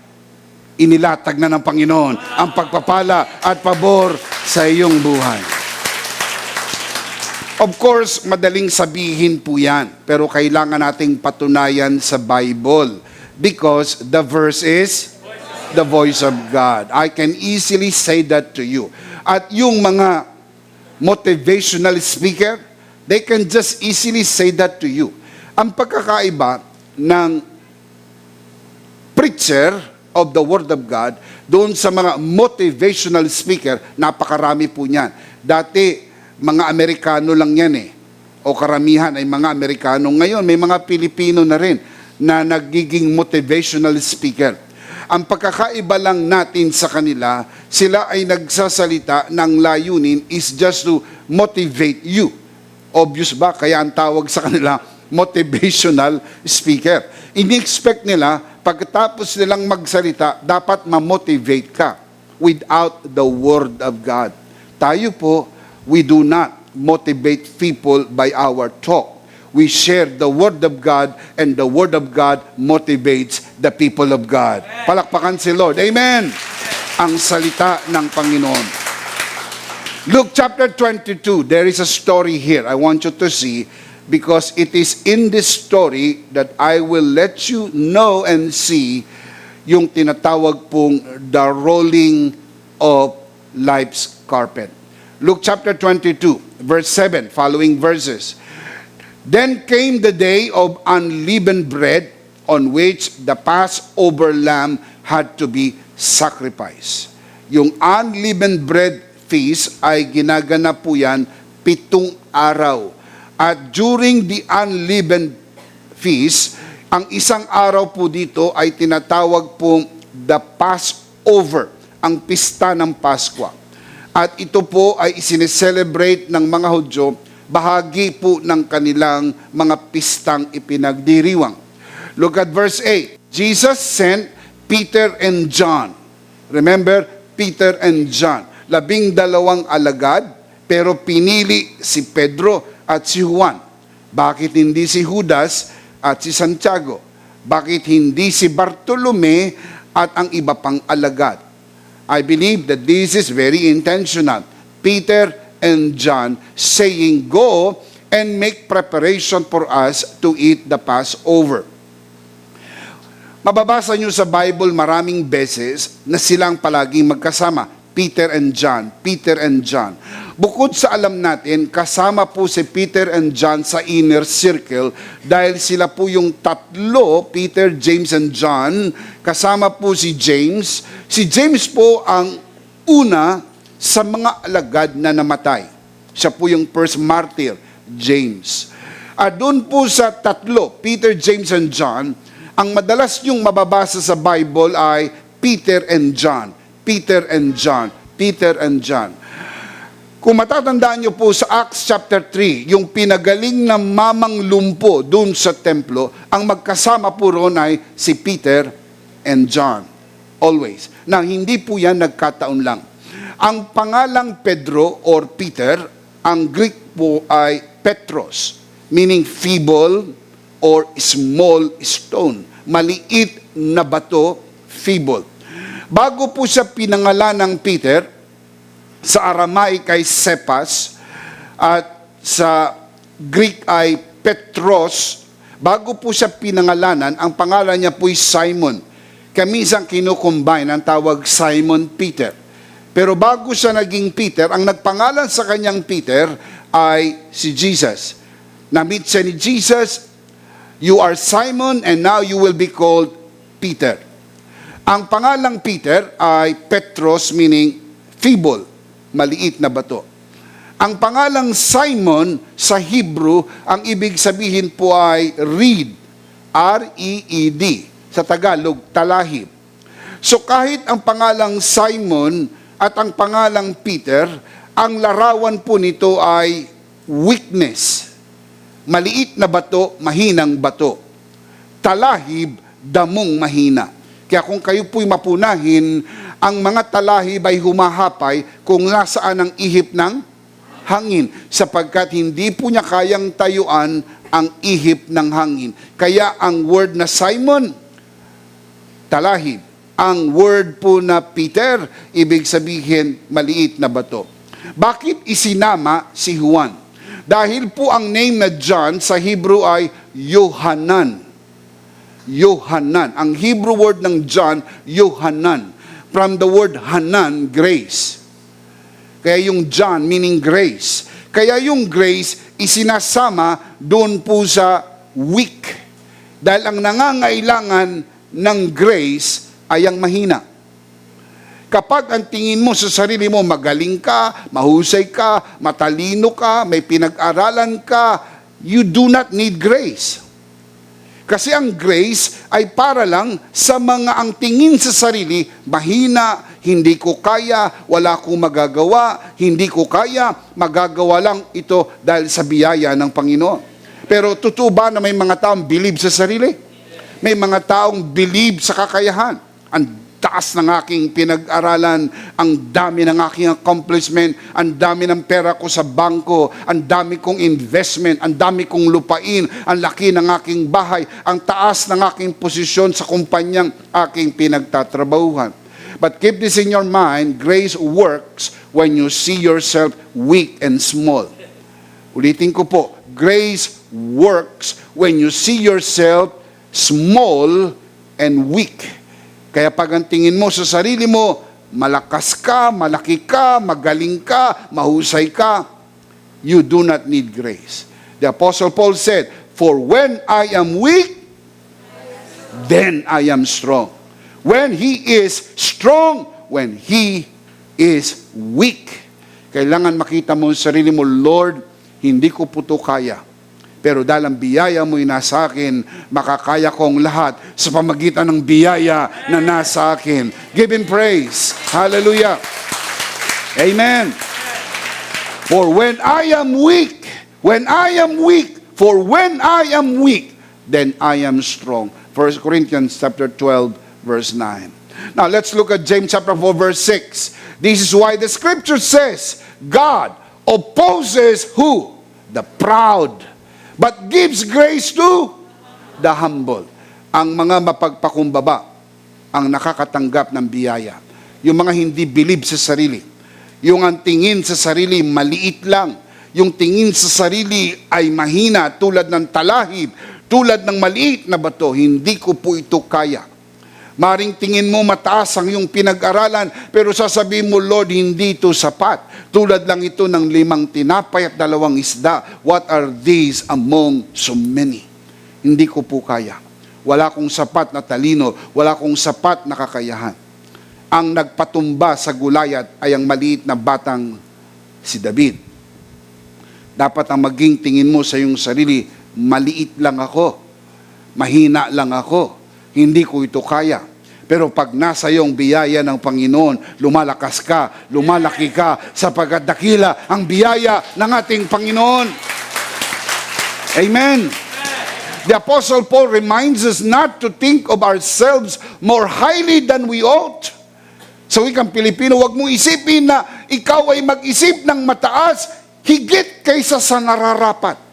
inilatag na ng Panginoon ang pagpapala at pabor sa iyong buhay. Of course, madaling sabihin po yan, pero kailangan nating patunayan sa Bible because the verse is the voice of God. I can easily say that to you. At yung mga motivational speaker, they can just easily say that to you. Ang pagkakaiba ng preacher of the Word of God doon sa mga motivational speaker, napakarami po niyan. Dati, mga Amerikano lang yan o karamihan ay mga Amerikano. Ngayon, may mga Pilipino na rin na nagiging motivational speaker. Ang pagkakaiba lang natin sa kanila, sila ay nagsasalita ng layunin is just to motivate you. Obvious ba? Kaya ang tawag sa kanila, motivational speaker. Ini-expect nila, pagkatapos nilang magsalita, dapat ma-motivate ka without the Word of God. Tayo po, we do not motivate people by our talk. We share the Word of God, and the Word of God motivates the people of God. Palakpakan si Lord. Amen! Ang salita ng Panginoon. Luke chapter 22, there is a story here I want you to see, because it is in this story that I will let you know and see yung tinatawag pong the rolling of life's carpet. Luke chapter 22, verse 7, following verses. Then came the day of unleavened bread, on which the Passover lamb had to be sacrificed. Yung unleavened bread feast ay ginaganap po yan 7 araw. At during the unleavened feast, ang isang araw po dito ay tinatawag pong the Passover, ang pista ng Paskwa. At ito po ay isineselebrate ng mga Hudyo, bahagi po ng kanilang mga pistang ipinagdiriwang. Look at verse 8. Jesus sent Peter and John. Remember, Peter and John. 12 alagad, pero pinili si Pedro at si Juan. Bakit hindi si Judas at si Santiago? Bakit hindi si Bartolome at ang iba pang alagad? I believe that this is very intentional. Peter and John saying, go and make preparation for us to eat the Passover. Mababasa nyo sa Bible maraming beses na silang palaging magkasama. Peter and John, Peter and John. Bukod sa alam natin, kasama po si Peter and John sa inner circle dahil sila po yung tatlo, Peter, James, and John. Kasama po si James. Si James po ang una sa mga alagad na namatay. Siya po yung first martyr, James. At doon po sa tatlo, Peter, James, and John, ang madalas yung mababasa sa Bible ay Peter and John. Peter and John, Peter and John. Kung matatandaan niyo po sa Acts chapter 3, yung pinagaling na mamang lumpo dun sa templo, ang magkasama po roon ay si Peter and John. Always. Na hindi po yan nagkataon lang. Ang pangalang Pedro or Peter, ang Greek po ay Petros, meaning feeble or small stone. Maliit na bato, feeble. Bago po siya pinangalan ng Peter, sa Aramaic ay Cephas, at sa Greek ay Petros. Bago po siya pinangalanan, ang pangalan niya po ay Simon. Kamisang kinukombine ang tawag Simon Peter. Pero bago siya naging Peter, ang nagpangalan sa kanyang Peter ay si Jesus. Na-meet siya ni Jesus, you are Simon and now you will be called Peter. Ang pangalang Peter ay Petros, meaning feeble, maliit na bato. Ang pangalang Simon sa Hebrew, ang ibig sabihin po ay reed, R-E-E-D. Sa Tagalog, talahib. So kahit ang pangalang Simon at ang pangalang Peter Ang larawan po nito ay weakness. Maliit na bato, mahinang bato. Talahib, damong mahina. Kaya kung kayo po'y mapunahin, ang mga talahib ay humahapay kung nasaan ang ihip ng hangin, sapagkat hindi po niya kayang tayuan ang ihip ng hangin. Kaya ang word na Simon, talahib. Ang word po na Peter, ibig sabihin maliit na bato. Bakit isinama si Juan? Dahil po ang name na John sa Hebrew ay Yohanan. Yohanan. Ang Hebrew word ng John, Yohanan. From the word Hanan, grace. Kaya yung John meaning grace. Kaya yung grace isinasama doon po sa weak. Dahil ang nangangailangan ng grace ay ang mahina. Kapag ang tingin mo sa sarili mo, magaling ka, mahusay ka, matalino ka, may pinag-aralan ka, you do not need grace. Kasi ang grace ay para lang sa mga ang tingin sa sarili, mahina, hindi ko kaya, wala akong magagawa, hindi ko kaya, magagawa lang ito dahil sa biyaya ng Panginoon. Pero totoo ba na may mga taong believe sa sarili? May mga taong believe sa kakayahan. Ang taas ng aking pinag-aralan, ang dami ng aking accomplishment, ang dami ng pera ko sa bangko, ang dami kong investment, ang dami kong lupain, ang laki ng aking bahay, ang taas ng aking posisyon sa kumpanyang aking pinagtatrabahuhan. But keep this in your mind, grace works when you see yourself weak and small. Ulitin ko po, grace works when you see yourself small and weak. Kaya pag ang tingin mo sa sarili mo, malakas ka, malaki ka, magaling ka, mahusay ka, you do not need grace. The Apostle Paul said, "For when I am weak, then I am strong." When he is strong, when he is weak. Kailangan makita mo sa sarili mo, Lord, hindi ko po ito kaya. Pero dahil ang biyaya mo'y nasa akin, makakaya ko ang lahat sa pamagitan ng biyaya na nasa akin. Give Him praise. Hallelujah. Amen. For when I am weak, for when I am weak, then I am strong. 1 Corinthians chapter 12, verse 9. Now let's look at James chapter 4, verse 6. This is why the scripture says, God opposes who? The proud, but gives grace to the humble. Ang mga mapagpakumbaba, ang nakakatanggap ng biyaya. Yung mga hindi believe sa sarili. Yung ang tingin sa sarili, maliit lang. Yung tingin sa sarili ay mahina, tulad ng talahib, tulad ng maliit na bato. Hindi ko po ito kaya. Maring tingin mo mataas ang iyong pinag-aralan, pero sasabihin mo, Lord, hindi ito sapat. Tulad lang ito ng 5 tinapay at 2 isda. What are these among so many? Hindi ko po kaya. Wala akong sapat na talino, wala akong sapat na kakayahan. Ang nagpatumba sa Gulayat ay ang maliit na batang si David. Dapat ang maging tingin mo sa iyong sarili, maliit lang ako, mahina lang ako, hindi ko ito kaya. Pero pag nasa iyong biyaya ng Panginoon, lumalakas ka, lumalaki ka, sapagkat dakila ang biyaya ng ating Panginoon. Amen. The Apostle Paul reminds us not to think of ourselves more highly than we ought. Sa wikang Pilipino, huwag mong isipin na ikaw ay mag-isip ng mataas, higit kaysa sa nararapat.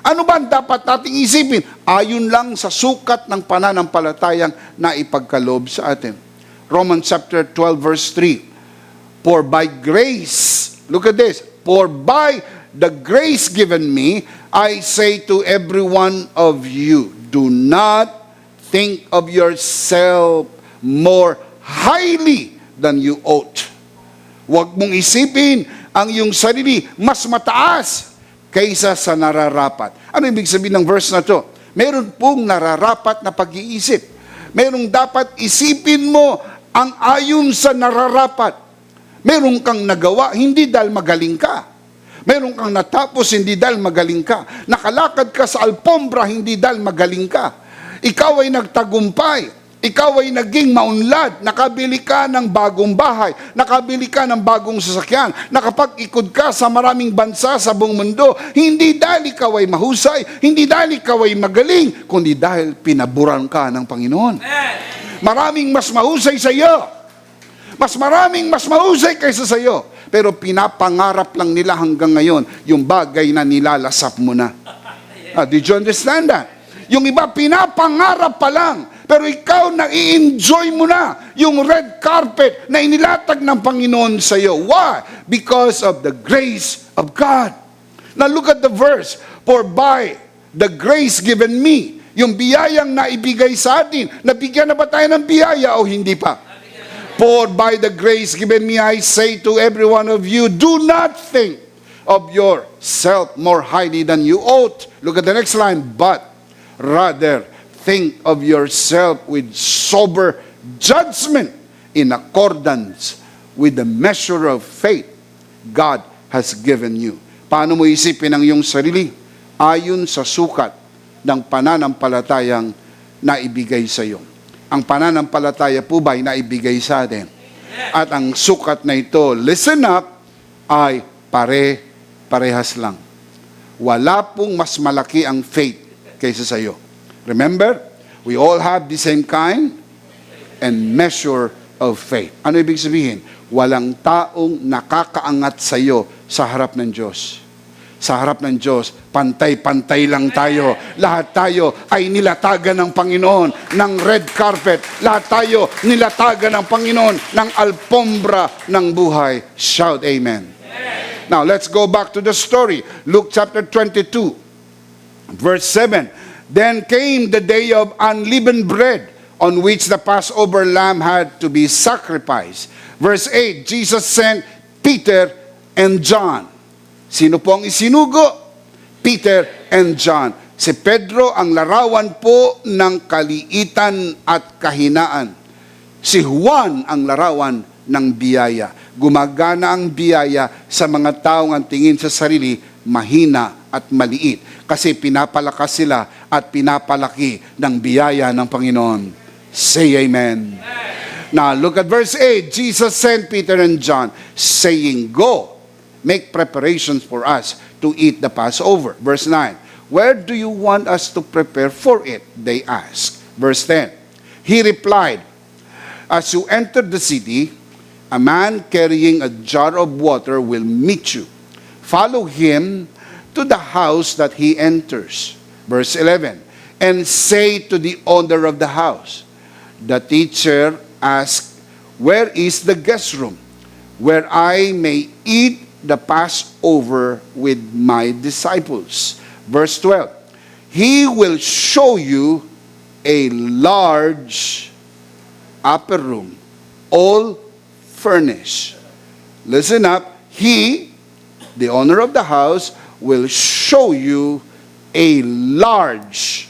Ano ba ang dapat nating isipin? Ayon lang sa sukat ng pananampalatayang na ipagkaloob sa atin. Romans chapter 12 verse 3. For by grace, look at this, for by the grace given me, I say to every one of you, do not think of yourself more highly than you ought. Huwag mong isipin ang iyong sarili mas mataas kaysa sa nararapat. Ano ibig sabihin ng verse na to? Meron pong nararapat na pag-iisip. Merong dapat isipin mo ang ayon sa nararapat. Meron kang nagawa, hindi dahil magaling ka. Meron kang natapos, hindi dahil magaling ka. Nakalakad ka sa alpombra, hindi dahil magaling ka. Ikaw ay nagtagumpay. Ikaw ay naging maunlad, nakabili ka ng bagong bahay, nakabili ka ng bagong sasakyan, nakapag-ikot ka sa maraming bansa sa buong mundo, hindi dahil ikaw ay mahusay, hindi dahil ikaw ay magaling, kundi dahil pinaburan ka ng Panginoon. Maraming mas mahusay sa iyo. Maraming mas mahusay kaysa sa iyo. Pero pinapangarap lang nila hanggang ngayon yung bagay na nilalasap mo na. Did you understand that? Yung iba pinapangarap pa lang, pero ikaw na-i-enjoy mo na yung red carpet na inilatag ng Panginoon sa iyo. Why? Because of the grace of God. Now look at the verse. For by the grace given me, yung biyayang naibigay sa atin, nabigyan na ba tayo ng biyaya o hindi pa? For by the grace given me, I say to every one of you, do not think of yourself more highly than you ought. Look at the next line. But rather, think of yourself with sober judgment in accordance with the measure of faith God has given you. Paano mo isipin ang iyong sarili? Ayon sa sukat ng pananampalatayang naibigay sa iyo. Ang pananampalataya po ba ay naibigay sa atin? At ang sukat na ito, listen up, ay parehas lang. Wala pong mas malaki ang faith kaysa sa iyo. Remember, we all have the same kind and measure of faith. Ano ibig sabihin? Walang taong nakakaangat sa iyo sa harap ng Diyos. Sa harap ng Diyos, pantay-pantay lang tayo. Lahat tayo ay nilatagan ng Panginoon ng red carpet. Lahat tayo nilatagan ng Panginoon ng alpombra ng buhay. Shout amen. Now, let's go back to the story. Luke chapter 22, verse 7. Then came the day of unleavened bread, on which the Passover lamb had to be sacrificed. Verse 8, Jesus sent Peter and John. Sino po ang isinugo? Peter and John. Si Pedro ang larawan po ng kaliitan at kahinaan. Si Juan ang larawan ng biyaya. Gumagana ang biyaya sa mga taong ang tingin sa sarili mahina at maliit. Kasi pinapalakas sila at pinapalaki ng biyaya ng Panginoon. Say amen. Now look at verse 8. Jesus sent Peter and John, saying, Go, make preparations for us to eat the Passover. Verse 9. Where do you want us to prepare for it? They asked. Verse 10. He replied, As you enter the city, a man carrying a jar of water will meet you. Follow him to the house that he enters. Verse 11. And say to the owner of the house, the teacher asked, Where is the guest room, where I may eat the Passover with my disciples? Verse 12. He will show you a large upper room, all furnished. Listen up. He, the owner of the house, will show you a large,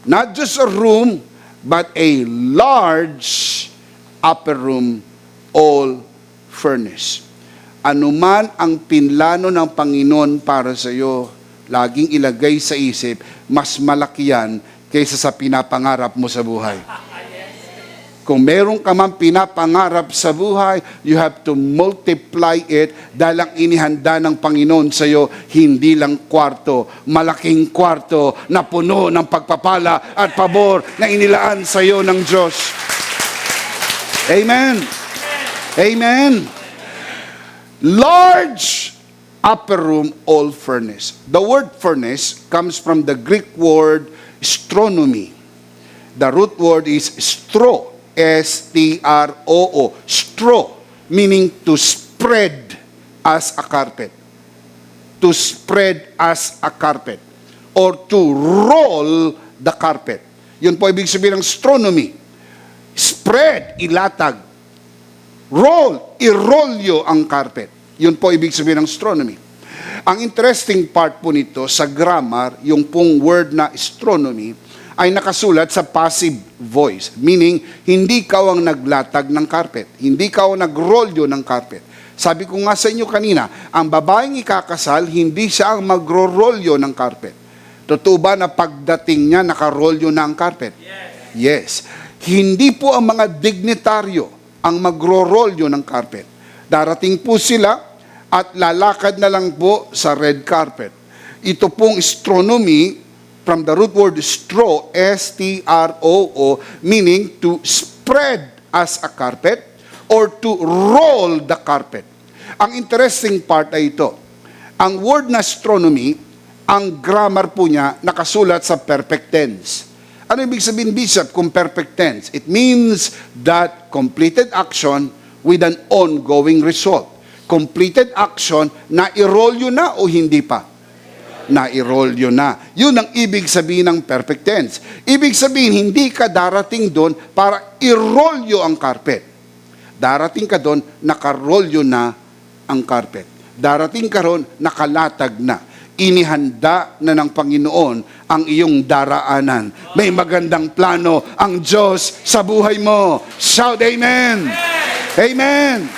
not just a room, but a large upper room, all furnished. Anuman ang pinlano ng Panginoon para sa iyo, laging ilagay sa isip, mas malaki yan kaysa sa pinapangarap mo sa buhay. Kung meron ka man pinapangarap sa buhay, you have to multiply it dahil ang inihanda ng Panginoon sa iyo, hindi lang kwarto, malaking kwarto na puno ng pagpapala at pabor na inilaan sa iyo ng Diyos. Amen. Amen. Large upper room, all furnished. The word furnace comes from the Greek word stronomy. The root word is stro. S-T-R-O-O. Straw, meaning to spread as a carpet. To spread as a carpet. Or to roll the carpet. Yun po ibig sabihin ng astronomy. Spread, ilatag. Roll, irolyo ang carpet. Yun po ibig sabihin ng astronomy. Ang interesting part po nito sa grammar, yung pong word na astronomy, ay nakasulat sa passive voice. Meaning, hindi ka ang naglatag ng carpet. Hindi ka ang nagrolyo ng carpet. Sabi ko nga sa inyo kanina, ang babaeng ikakasal, hindi siya ang magro-rolyo ng carpet. Totoo ba na pagdating niya, nakarolyo na ang carpet? Yes. Hindi po ang mga dignitaryo ang magro-rolyo ng carpet. Darating po sila at lalakad na lang po sa red carpet. Ito pong astronomy, from the root word stro, S-T-R-O-O, meaning to spread as a carpet or to roll the carpet. Ang interesting part ay ito. Ang word na astronomy, ang grammar po niya nakasulat sa perfect tense. Ano ibig sabihin, Bishop, kung perfect tense? It means that completed action with an ongoing result. Completed action, na-roll yun na o hindi pa? Na-roll yun na. Yun ang ibig sabihin ng perfect tense. Ibig sabihin, hindi ka darating doon para i-rolyo ang carpet. Darating ka doon, nakarolyo na ang carpet. Darating ka roon, nakalatag na. Inihanda na ng Panginoon ang iyong daraanan. May magandang plano ang Diyos sa buhay mo. Shout amen! Amen!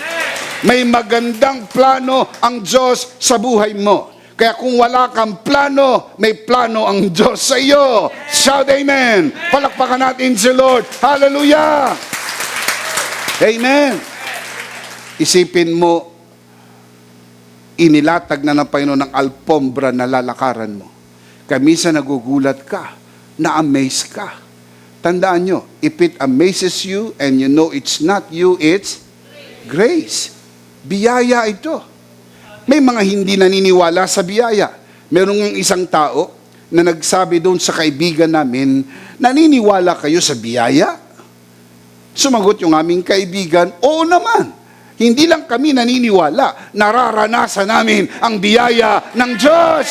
May magandang plano ang Diyos sa buhay mo. Kaya kung wala kang plano, may plano ang Diyos sa iyo. Shout amen! Palakpakan natin si Lord. Hallelujah! Amen! Isipin mo, inilatag na ng Panginoon ng alpombra na lalakaran mo. Kaya minsan nagugulat ka, na-amaze ka. Tandaan nyo, if it amazes you and you know it's not you, it's grace. Biyaya ito. May mga hindi naniniwala sa biyaya. Meron ng isang tao na nagsabi doon sa kaibigan namin, naniniwala kayo sa biyaya? Sumagot yung aming kaibigan, oo naman. Hindi lang kami naniniwala, nararanasan namin ang biyaya ng Diyos.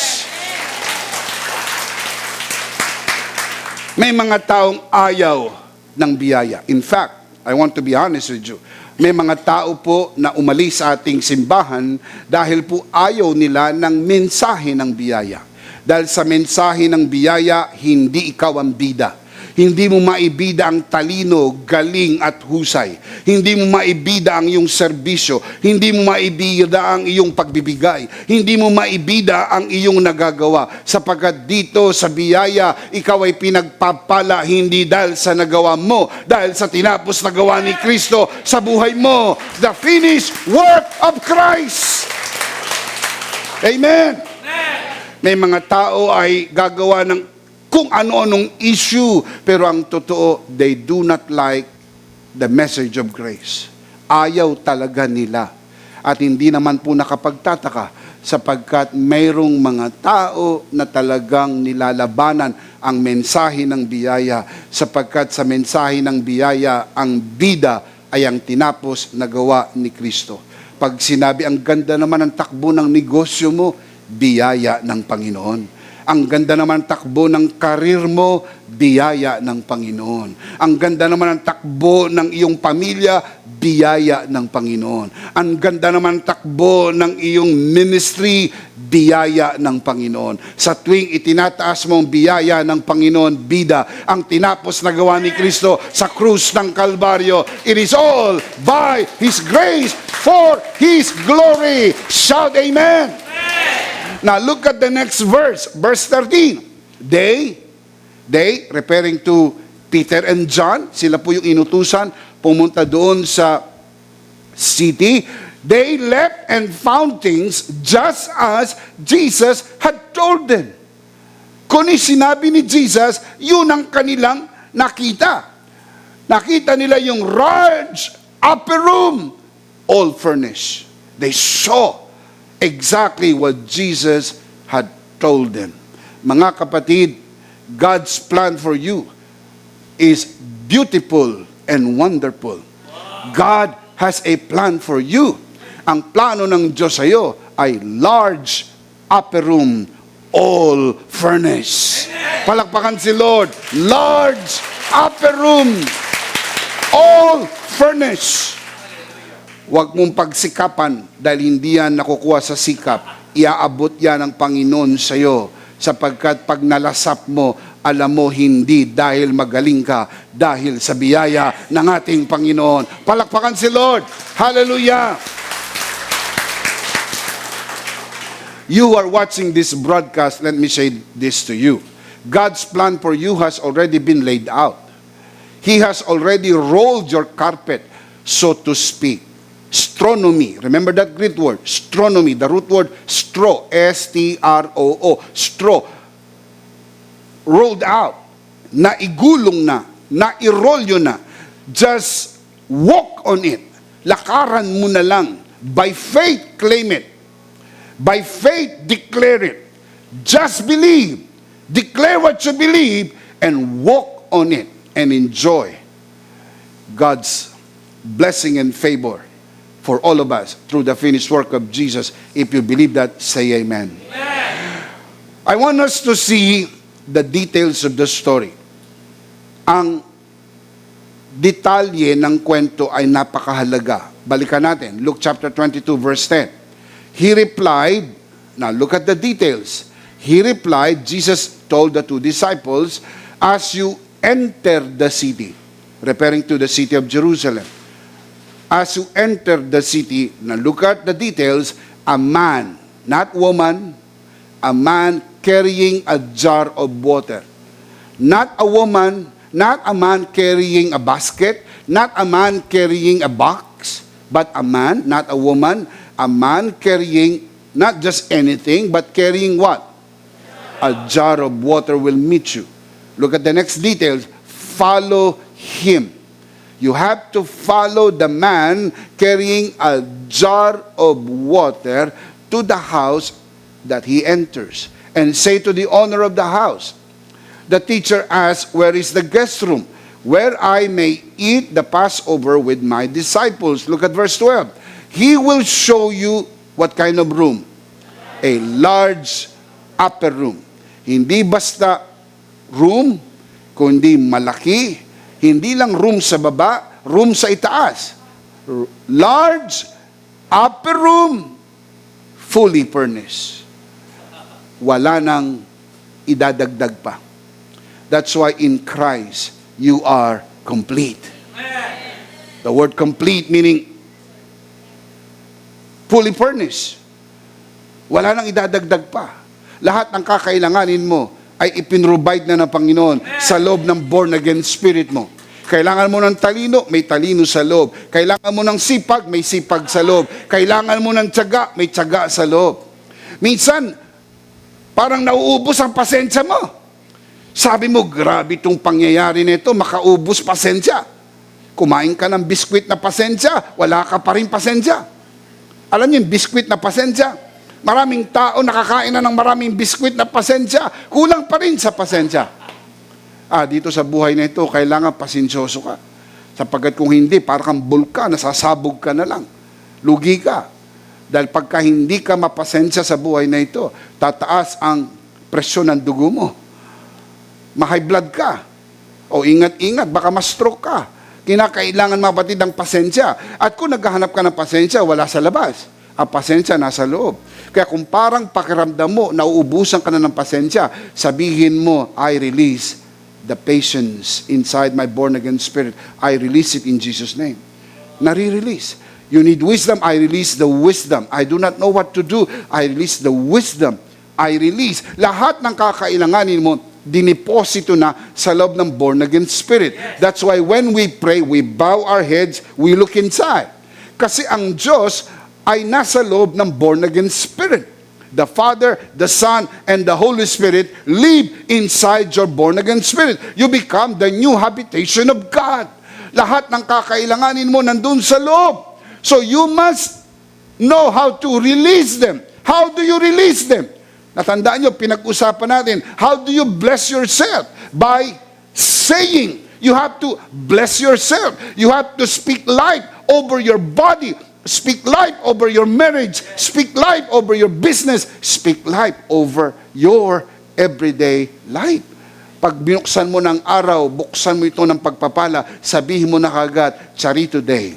May mga taong ayaw ng biyaya. In fact, I want to be honest with you, may mga tao po na umalis sa ating simbahan dahil po ayaw nila ng mensahe ng biyaya. Dahil sa mensahe ng biyaya, hindi ikaw ang bida. Hindi mo maibida ang talino, galing at husay. Hindi mo maibida ang iyong serbisyo. Hindi mo maibida ang iyong pagbibigay. Hindi mo maibida ang iyong nagagawa. Sapagkat dito sa biyaya, ikaw ay pinagpapala hindi dahil sa nagawa mo, dahil sa tinapos na gawa ni Kristo sa buhay mo. The finished work of Christ. Amen. May mga tao ay gagawa ng kung ano-anong issue, pero ang totoo, they do not like the message of grace. Ayaw talaga nila. At hindi naman po nakapagtataka sapagkat mayroong mga tao na talagang nilalabanan ang mensahe ng biyaya sapagkat sa mensahe ng biyaya, ang bida ay ang tinapos na gawa ni Kristo. Pag sinabi, ang ganda naman ang takbo ng negosyo mo, biyaya ng Panginoon. Ang ganda naman takbo ng karir mo, biyaya ng Panginoon. Ang ganda naman ang takbo ng iyong pamilya, biyaya ng Panginoon. Ang ganda naman takbo ng iyong ministry, biyaya ng Panginoon. Sa tuwing itinataas mo ang biyaya ng Panginoon, bida, ang tinapos na gawa ni Kristo sa krus ng Kalbaryo. It is all by His grace for His glory. Shout amen! Now look at the next verse, verse 13. They, referring to Peter and John, sila po yung inutusan, pumunta doon sa city. They left and found things just as Jesus had told them. Kung sinabi ni Jesus, yun ang kanilang nakita. Nakita nila yung large upper room, all furnished. They saw exactly what Jesus had told them. Mga kapatid, God's plan for you is beautiful and wonderful. God has a plan for you. Ang plano ng Diyos sa iyo ay large upper room, all furnished. Palakpakan si Lord. Large upper room, all furnished. Huwag mong pagsikapan dahil hindi yan nakukuha sa sikap. Iaabot yan ng Panginoon sa iyo. Sapagkat pag nalasap mo, alam mo hindi dahil magaling ka, dahil sa biyaya ng ating Panginoon. Palakpakan si Lord. Hallelujah! You are watching this broadcast, let me say this to you. God's plan for you has already been laid out. He has already rolled your carpet, so to speak. Stronomy. Remember that Greek word? Stronomy. The root word stro. S-T-R-O-O. Stro. Rolled out. Naigulong na. Nairol yun na. Just walk on it. Lakaran mo na lang. By faith, claim it. By faith, declare it. Just believe. Declare what you believe and walk on it and enjoy God's blessing and favor for all of us through the finished work of Jesus. If you believe that, say amen. I want us to see the details of the story. Ang detalye ng kwento ay napakahalaga. Balikan natin, Luke chapter 22 verse 10. He replied, now look at the details. He replied, Jesus told the two disciples, as you enter the city, referring to the city of Jerusalem, as you enter the city, now look at the details, a man, not woman, a man carrying a jar of water. Not a woman, not a man carrying a basket, not a man carrying a box, but a man, not a woman, a man carrying not just anything, but carrying what? A jar of water will meet you. Look at the next details. Follow him. You have to follow the man carrying a jar of water to the house that he enters. And say to the owner of the house, the teacher asked, where is the guest room, where I may eat the Passover with my disciples? Look at verse 12. He will show you what kind of room? A large upper room. Hindi basta room, kundi malaki. Hindi lang room sa baba, room sa itaas. Large upper room, fully furnished. Wala nang idadagdag pa. That's why in Christ, you are complete. The word complete meaning fully furnished. Wala nang idadagdag pa. Lahat ng kakailanganin mo ay ipinrovide na ng Panginoon sa loob ng born-again spirit mo. Kailangan mo ng talino, may talino sa loob. Kailangan mo ng sipag, may sipag sa loob. Kailangan mo ng tiyaga, may tiyaga sa loob. Minsan, parang nauubos ang pasensya mo. Sabi mo, grabe itong pangyayari nito, makaubos pasensya. Kumain ka ng biskwit na pasensya, wala ka pa rin pasensya. Alam niyo yung biskwit na pasensya? Maraming tao nakakain na ng maraming biskwit na pasensya, kulang pa rin sa pasensya. Dito sa buhay na ito, kailangan pasensyoso ka. Sapagkat kung hindi, parang kang bulkan, nasasabog ka na lang. Lugi ka. Dahil pagka hindi ka mapasensya sa buhay na ito, tataas ang presyon ng dugo mo. Ma-high blood ka. O ingat-ingat, baka ma-stroke ka. Kinakailangan mabatid ang pasensya. At kung naghahanap ka ng pasensya, wala sa labas. Ang pasensya nasa loob. Kaya kung parang pakiramdam mo, nauubusan ka na ng pasensya, sabihin mo, I release the patience inside my born-again spirit. I release it in Jesus' name. Nare-release. You need wisdom, I release the wisdom. I do not know what to do, I release the wisdom. I release. Lahat ng kakailanganin mo, diniposito na sa loob ng born-again spirit. That's why when we pray, we bow our heads, we look inside. Kasi ang Diyos ay nasa loob ng born-again spirit. The Father, the Son, and the Holy Spirit live inside your born-again spirit. You become the new habitation of God. Lahat ng kakailanganin mo nandun sa loob. So you must know how to release them. How do you release them? Natandaan nyo, pinag-usapan natin, how do you bless yourself? By saying. You have to bless yourself. You have to speak life over your body. Speak life over your marriage. Speak life over your business. Speak life over your everyday life. Pag binuksan mo ng araw, buksan mo ito ng pagpapala, sabihin mo na kagad, Charito Day.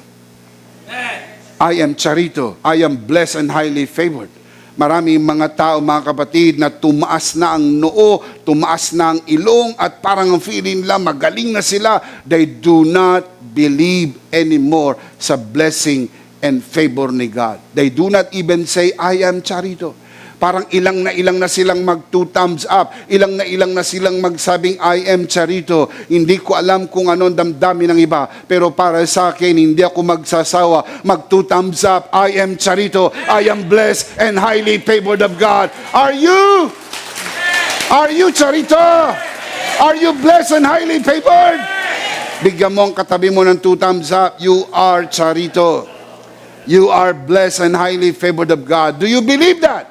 I am Charito. I am blessed and highly favored. Maraming mga tao, mga kapatid, na tumaas na ang noo, tumaas na ang ilong, at parang ang feeling nila, magaling na sila. They do not believe anymore sa blessing and favor ni God. They do not even say, I am Charito. Parang ilang na silang mag 2 thumbs up. Ilang na silang magsabing, I am Charito. Hindi ko alam kung ano ang damdamin ng iba. Pero para sa akin, hindi ako magsasawa. Mag 2 thumbs up. I am Charito. I am blessed and highly favored of God. Are you? Are you Charito? Are you blessed and highly favored? Bigyan mo ang katabi mo ng 2 thumbs up. You are Charito. You are blessed and highly favored of God. Do you believe that?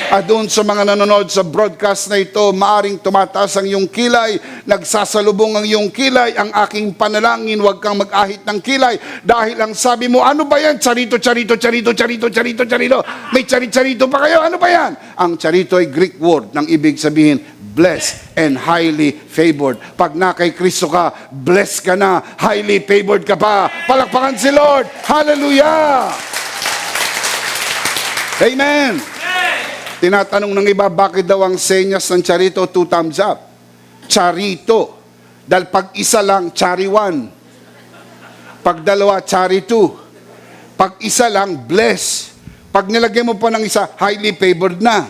At doon sa mga nanonood sa broadcast na ito, maaring tumataas ang iyong kilay, nagsasalubong ang iyong kilay, ang aking panalangin, huwag kang mag-ahit ng kilay. Dahil ang sabi mo, ano ba yan? Charito, charito, charito, charito, charito, charito. May charito pa kayo? Ano ba yan? Ang charito ay Greek word ng ibig sabihin, blessed and highly favored. Pag na kay Kristo ka, blessed ka na, highly favored ka pa. Palakpakan si Lord. Hallelujah! Amen! Tinatanong ng iba, bakit daw ang senyas ng Charito 2 thumbs up? Charito. Dahil pag isa lang, Chari 1. Pag dalawa, Chari 2. Pag isa lang, bless. Pag nilagay mo pa ng isa, highly favored na.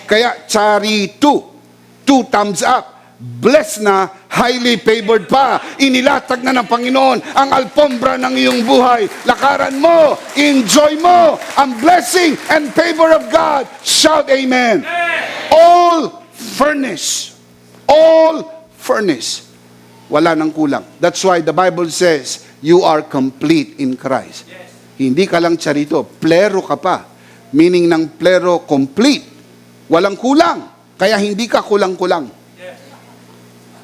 Kaya Chari 2. 2 thumbs up. Blessed na, highly favored pa. Inilatag na ng Panginoon ang alpombra ng iyong buhay. Lakaran mo, enjoy mo ang blessing and favor of God. Shout amen. All furnace. All furnace. Wala nang kulang. That's why the Bible says, you are complete in Christ. Hindi ka lang Charito, plero ka pa. Meaning ng plero, complete. Walang kulang. Kaya hindi ka kulang-kulang.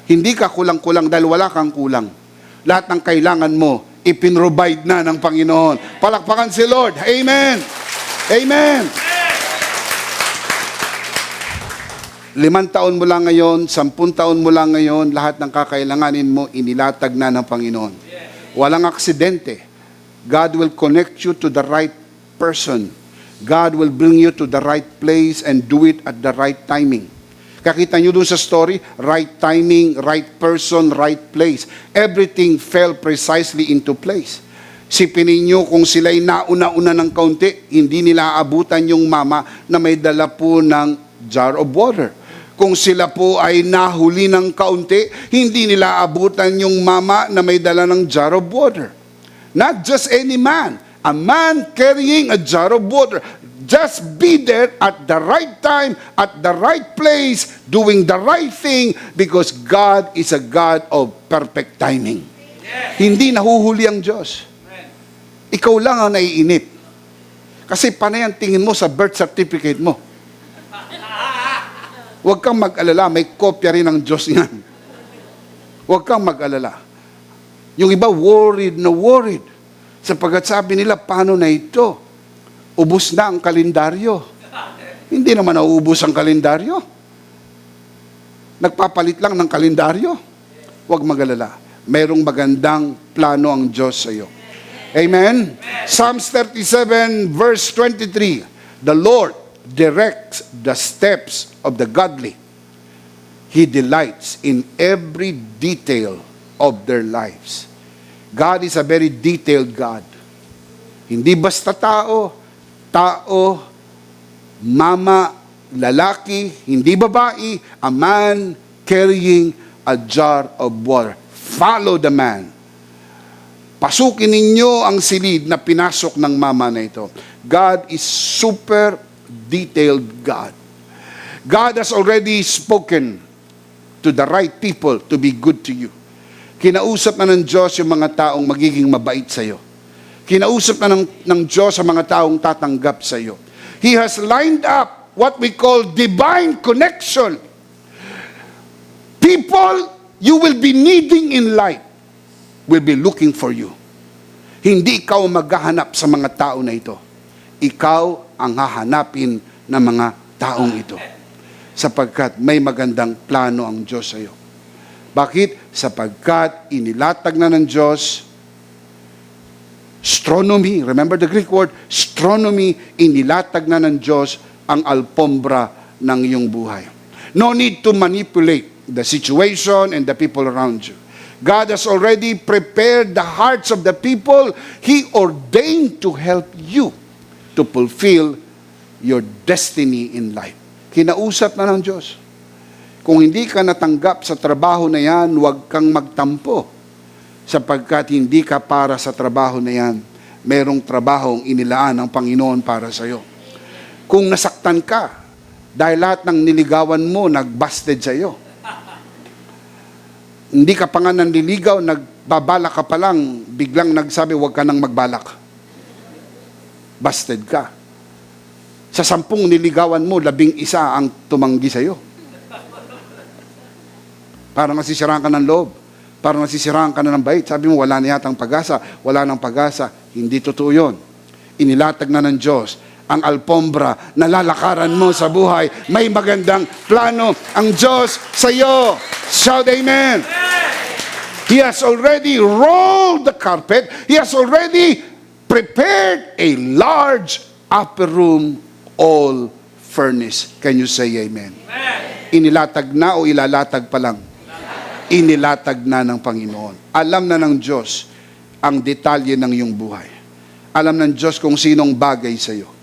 Hindi ka kulang-kulang dahil wala kang kulang. Lahat ng kailangan mo, ipinrovide na ng Panginoon. Palakpakan si Lord. Amen. Amen. 5 taon mo lang ngayon, 10 taon mo lang ngayon, lahat ng kakailanganin mo, inilatag na ng Panginoon. Walang aksidente. God will connect you to the right person. God will bring you to the right place and do it at the right timing. Kakita nyo doon sa story, right timing, right person, right place. Everything fell precisely into place. Sipin ninyo kung sila'y nauna-una ng kaunti, hindi nila aabutan yung mama na may dala po ng jar of water. Kung sila po ay nahuli ng kaunti, hindi nila aabutan yung mama na may dala ng jar of water. Not just any man, a man carrying a jar of water. Just be there at the right time, at the right place, doing the right thing, because God is a God of perfect timing. Hindi nahuhuli ang Diyos. Ikaw lang ang naiinip. Kasi panay ang tingin mo sa birth certificate mo. Huwag kang mag-alala, may kopya rin ng Diyos yan. Huwag kang mag-alala. Yung iba worried na worried. Sapagkat sabi nila, paano na ito? Ubus na ang kalendaryo. Hindi naman nauubos ang kalendaryo. Nagpapalit lang ng kalendaryo. Huwag mag-alala. Mayroong magandang plano ang Diyos sa iyo. Amen? Psalms 37 verse 23. The Lord directs the steps of the godly. He delights in every detail of their lives. God is a very detailed God. Hindi basta tao, mama, lalaki, hindi babae, a man carrying a jar of water. Follow the man. Pasukin ninyo ang silid na pinasok ng mama na ito. God is super detailed God. God has already spoken to the right people to be good to you. Kinausap na ng Diyos yung mga taong magiging mabait sa iyo. Kinausap na ng Diyos sa mga taong tatanggap sa iyo. He has lined up what we call divine connection. People you will be needing in life will be looking for you. Hindi ikaw maghahanap sa mga tao na ito. Ikaw ang hahanapin ng mga taong ito. Sapagkat may magandang plano ang Diyos sa iyo. Bakit? Sapagkat inilatag na ng Diyos astronomy, remember the Greek word, astronomy, inilatag na ng Diyos ang alpombra ng iyong buhay. No need to manipulate the situation and the people around you. God has already prepared the hearts of the people He ordained to help you to fulfill your destiny in life. Kinausap na ng Diyos. Kung hindi ka natanggap sa trabaho na yan, huwag kang magtampo. Sapagkat hindi ka para sa trabaho na yan. Merong trabahong inilaan ng Panginoon para sa iyo. Kung nasaktan ka, dahil lahat ng niligawan mo, nagbasted sa iyo. Hindi ka pa nga nanliligaw, nagbabalak ka pa lang, biglang nagsabi, huwag ka nang magbalak. Busted ka. Sa 10 niligawan mo, 11 ang tumanggi sa iyo. Parang nasisiraan ka ng loob. Parang nasisiraan ka na ng bait. Sabi mo, wala na yatang pag-asa. Wala nang pag-asa. Hindi totoo yun. Inilatag na ng Diyos ang alpombra na lalakaran mo sa buhay. May magandang plano ang Diyos sa iyo. Shout amen. He has already rolled the carpet. He has already prepared a large upper room, all furnished. Can you say amen? Inilatag na o ilalatag pa lang? Inilatag na ng Panginoon. Alam na ng Diyos ang detalye ng iyong buhay. Alam ng Diyos kung sinong bagay sa iyo.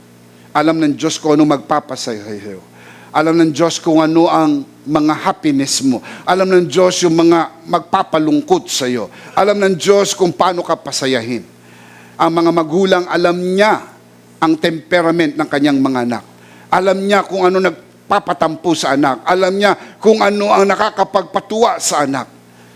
Alam ng Diyos kung ano magpapasaya sa iyo. Alam ng Diyos kung ano ang mga happiness mo. Alam ng Diyos yung mga magpapalungkot sa iyo. Alam ng Diyos kung paano ka pasayahin. Ang mga magulang, alam niya ang temperament ng kanyang mga anak. Alam niya kung ano nagpapatampo sa anak. Alam niya kung ano ang nakakapagpatuwa sa anak.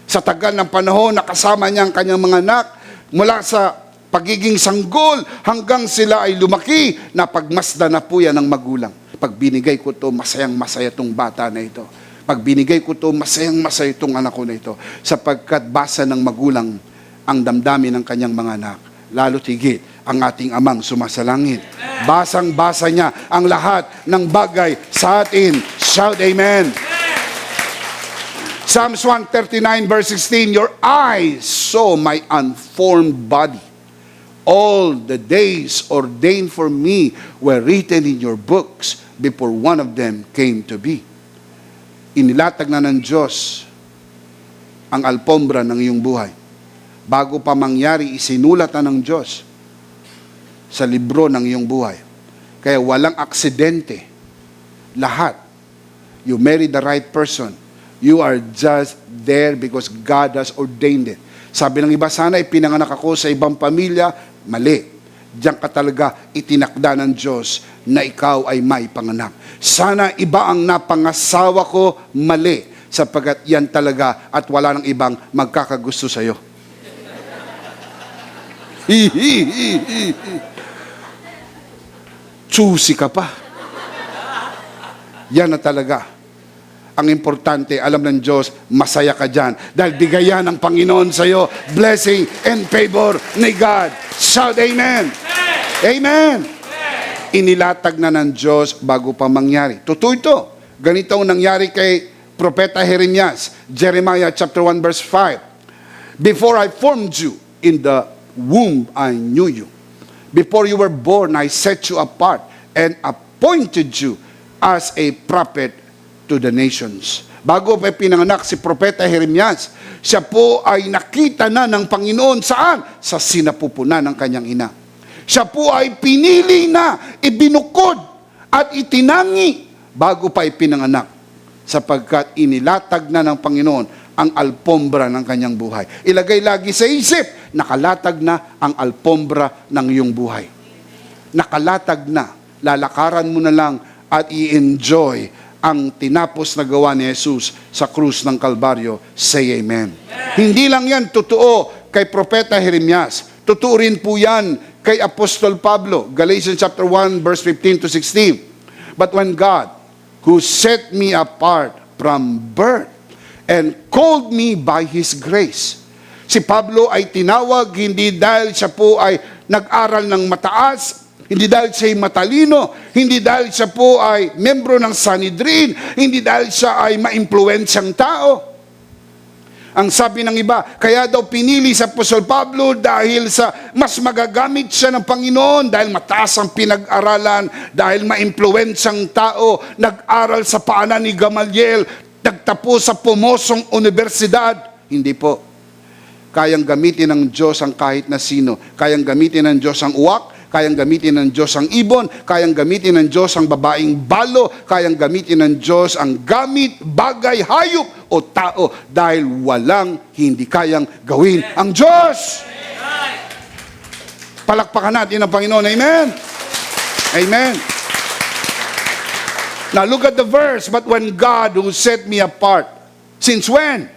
Sa tagal ng panahon, nakasama niya ang kanyang mga anak mula sa pagiging sanggol hanggang sila ay lumaki, na pagmasdan na po yan ng magulang. Pag binigay ko to, masayang-masaya tong bata na ito. Pag binigay ko to, masayang-masaya tong anak ko na ito. Sapagkat basa ng magulang ang damdamin ng kanyang mga anak. Lalo tigit ang ating amang sumasalangit. Basang-basa niya ang lahat ng bagay sa atin. Shout amen. Psalms 139 verse 16, your eyes saw my unformed body. All the days ordained for me were written in your books before one of them came to be. Inilatag na ng Diyos ang alpombra ng iyong buhay. Bago pa mangyari, isinulat na ng Diyos sa libro ng iyong buhay. Kaya walang aksidente. Lahat. You marry the right person. You are just there because God has ordained it. Sabi ng iba, sana ipinanganak ako sa ibang pamilya. Mali. Diyan ka talaga itinakda ng Diyos na ikaw ay may panganak. Sana iba ang napangasawa ko. Mali. Sapagkat yan talaga at wala ng ibang magkakagusto sa'yo. Choosy ka pa. Yan na talaga. Ang importante, alam ng Diyos, masaya ka dyan. Dahil bigayan ng Panginoon sa iyo, blessing and favor ni God. Shout amen. Amen. Inilatag na ng Diyos bago pa mangyari. Totoo ito. Ganito ang nangyari kay Propeta Jeremias. Jeremiah chapter 1 verse 5. Before I formed you in the womb, I knew you. Before you were born, I set you apart and appointed you as a prophet to the nations. Bago pa pinanganak si Propeta Jeremias, siya po ay nakita na ng Panginoon saan? Sa sinapupunan ng kanyang ina. Siya po ay pinili na, ibinukod at itinangi bago pa ipinanganak, sapagkat inilatag na ng Panginoon ang alpombra ng kanyang buhay. Ilagay lagi sa isip, nakalatag na ang alpombra ng iyong buhay. Nakalatag na, lalakaran mo na lang at i-enjoy ang tinapos na gawa ni Jesus sa krus ng Kalbaryo. Say amen. Hindi lang yan totoo kay Propeta Jeremias. Totoo rin po yan kay Apostol Pablo. Galatians chapter 1 verse 15 to 16. But when God, who set me apart from birth and called me by His grace. Si Pablo ay tinawag hindi dahil siya po ay nag-aral ng mataas, hindi dahil siya ay matalino, hindi dahil siya po ay membro ng Sanhedrin, hindi dahil siya ay maimpluwensyang tao. Ang sabi ng iba, kaya daw pinili sa Apostol Pablo dahil sa mas magagamit siya ng Panginoon, dahil mataas ang pinag-aralan, dahil maimpluwensyang tao, nag-aral sa paanan ni Gamaliel, nagtapos sa pumosong universidad. Hindi po. Kayang gamitin ng Diyos ang kahit na sino. Kayang gamitin ng Diyos ang uwak, kayang gamitin ng Diyos ang ibon, kayang gamitin ng Diyos ang babaeng balo, kayang gamitin ng Diyos ang gamit, bagay, hayop o tao dahil walang hindi kayang gawin ang Diyos. Palakpakan natin ang Panginoon. Amen? Amen. Now look at the verse, but when God who set me apart, since when?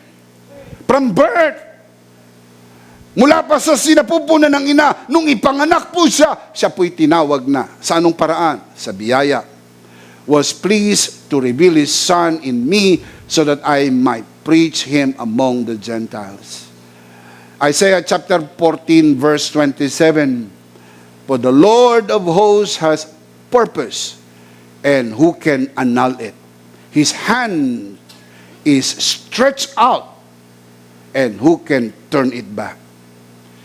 From birth. Mula pa sa sinapupunan ng ina, nung ipanganak po siya, siya po'y tinawag na. Sa anong paraan? Sa biyaya. Was pleased to reveal His Son in me so that I might preach Him among the Gentiles. Isaiah chapter 14 verse 27. For the Lord of hosts has purpose, and who can annul it? His hand is stretched out, and who can turn it back?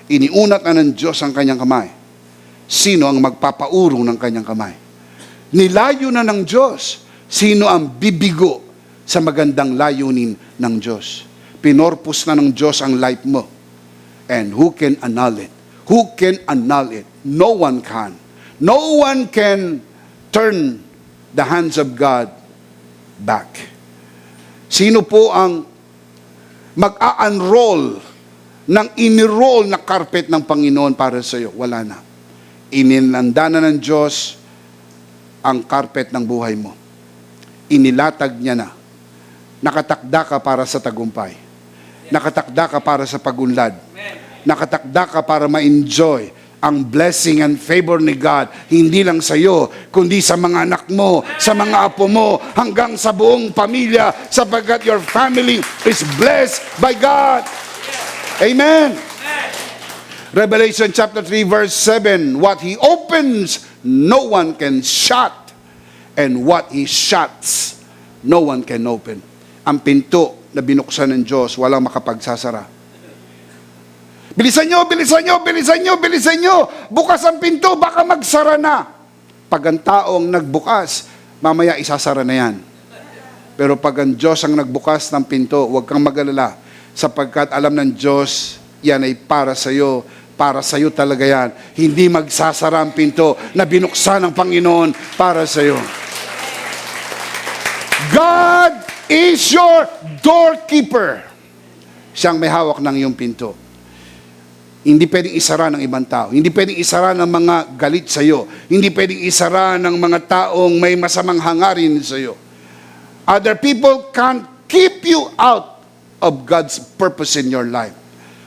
Iniunat na ng Diyos ang kanyang kamay. Sino ang magpapaurong ng kanyang kamay? Nilayo na ng Diyos. Sino ang bibigo sa magandang layunin ng Diyos? Pinorpus na ng Diyos ang life mo. And who can annul it? Who can annul it? No one can. No one can turn the hands of God back. Sino po ang mag-a-unroll ng iniroll na carpet ng Panginoon para sa iyo? Wala na. Ininanda na ng Diyos ang carpet ng buhay mo. Inilatag niya na. Nakatakda ka para sa tagumpay. Nakatakda ka para sa pagunlad. Nakatakda ka para ma-enjoy ang blessing and favor ni God, hindi lang sa iyo, kundi sa mga anak mo, sa mga apo mo, hanggang sa buong pamilya, sapagkat your family is blessed by God. Amen. Revelation chapter 3 verse 7, what He opens, no one can shut, and what He shuts, no one can open. Ang pinto na binuksan ng Diyos, walang makapagsasara. Bilisan nyo, bilisan nyo, bilisan nyo, bilisan nyo. Bukas ang pinto, baka magsara na. Pag ang taong nagbukas, mamaya isasara na yan. Pero pag ang Diyos ang nagbukas ng pinto, huwag kang mag-alala. Sapagkat alam ng Diyos, yan ay para sa iyo. Para sa iyo talaga yan. Hindi magsasara ang pinto na binuksan ng Panginoon para sa iyo. God is your doorkeeper. Siyang may hawak ng iyong pinto. Hindi pwedeng isara ng ibang tao. Hindi pwedeng isara ng mga galit sa iyo. Hindi pwedeng isara ng mga taong may masamang hangarin sa iyo. Other people can't keep you out of God's purpose in your life.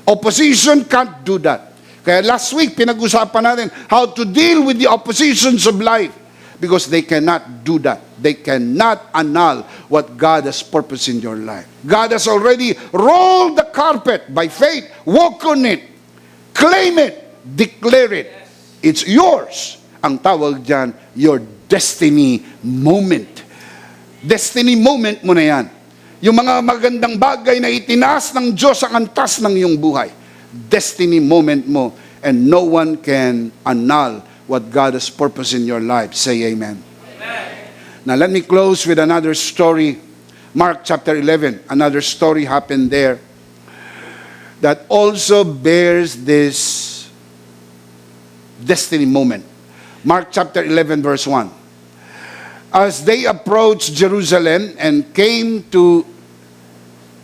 Opposition can't do that. Kaya last week, pinag-usapan natin how to deal with the oppositions of life. Because they cannot do that. They cannot annul what God has purpose in your life. God has already rolled the carpet by faith. Walk on it. Claim it. Declare it. It's yours. Ang tawag dyan, your destiny moment. Destiny moment mo na yan. Yung mga magandang bagay na itinaas ng Diyos ang antas ng iyong buhay. Destiny moment mo. And no one can annul what God has purpose in your life. Say amen. Amen. Now let me close with another story. Mark chapter 11. Another story happened there that also bears this destiny moment. Mark chapter 11 verse 1. As they approached Jerusalem and came to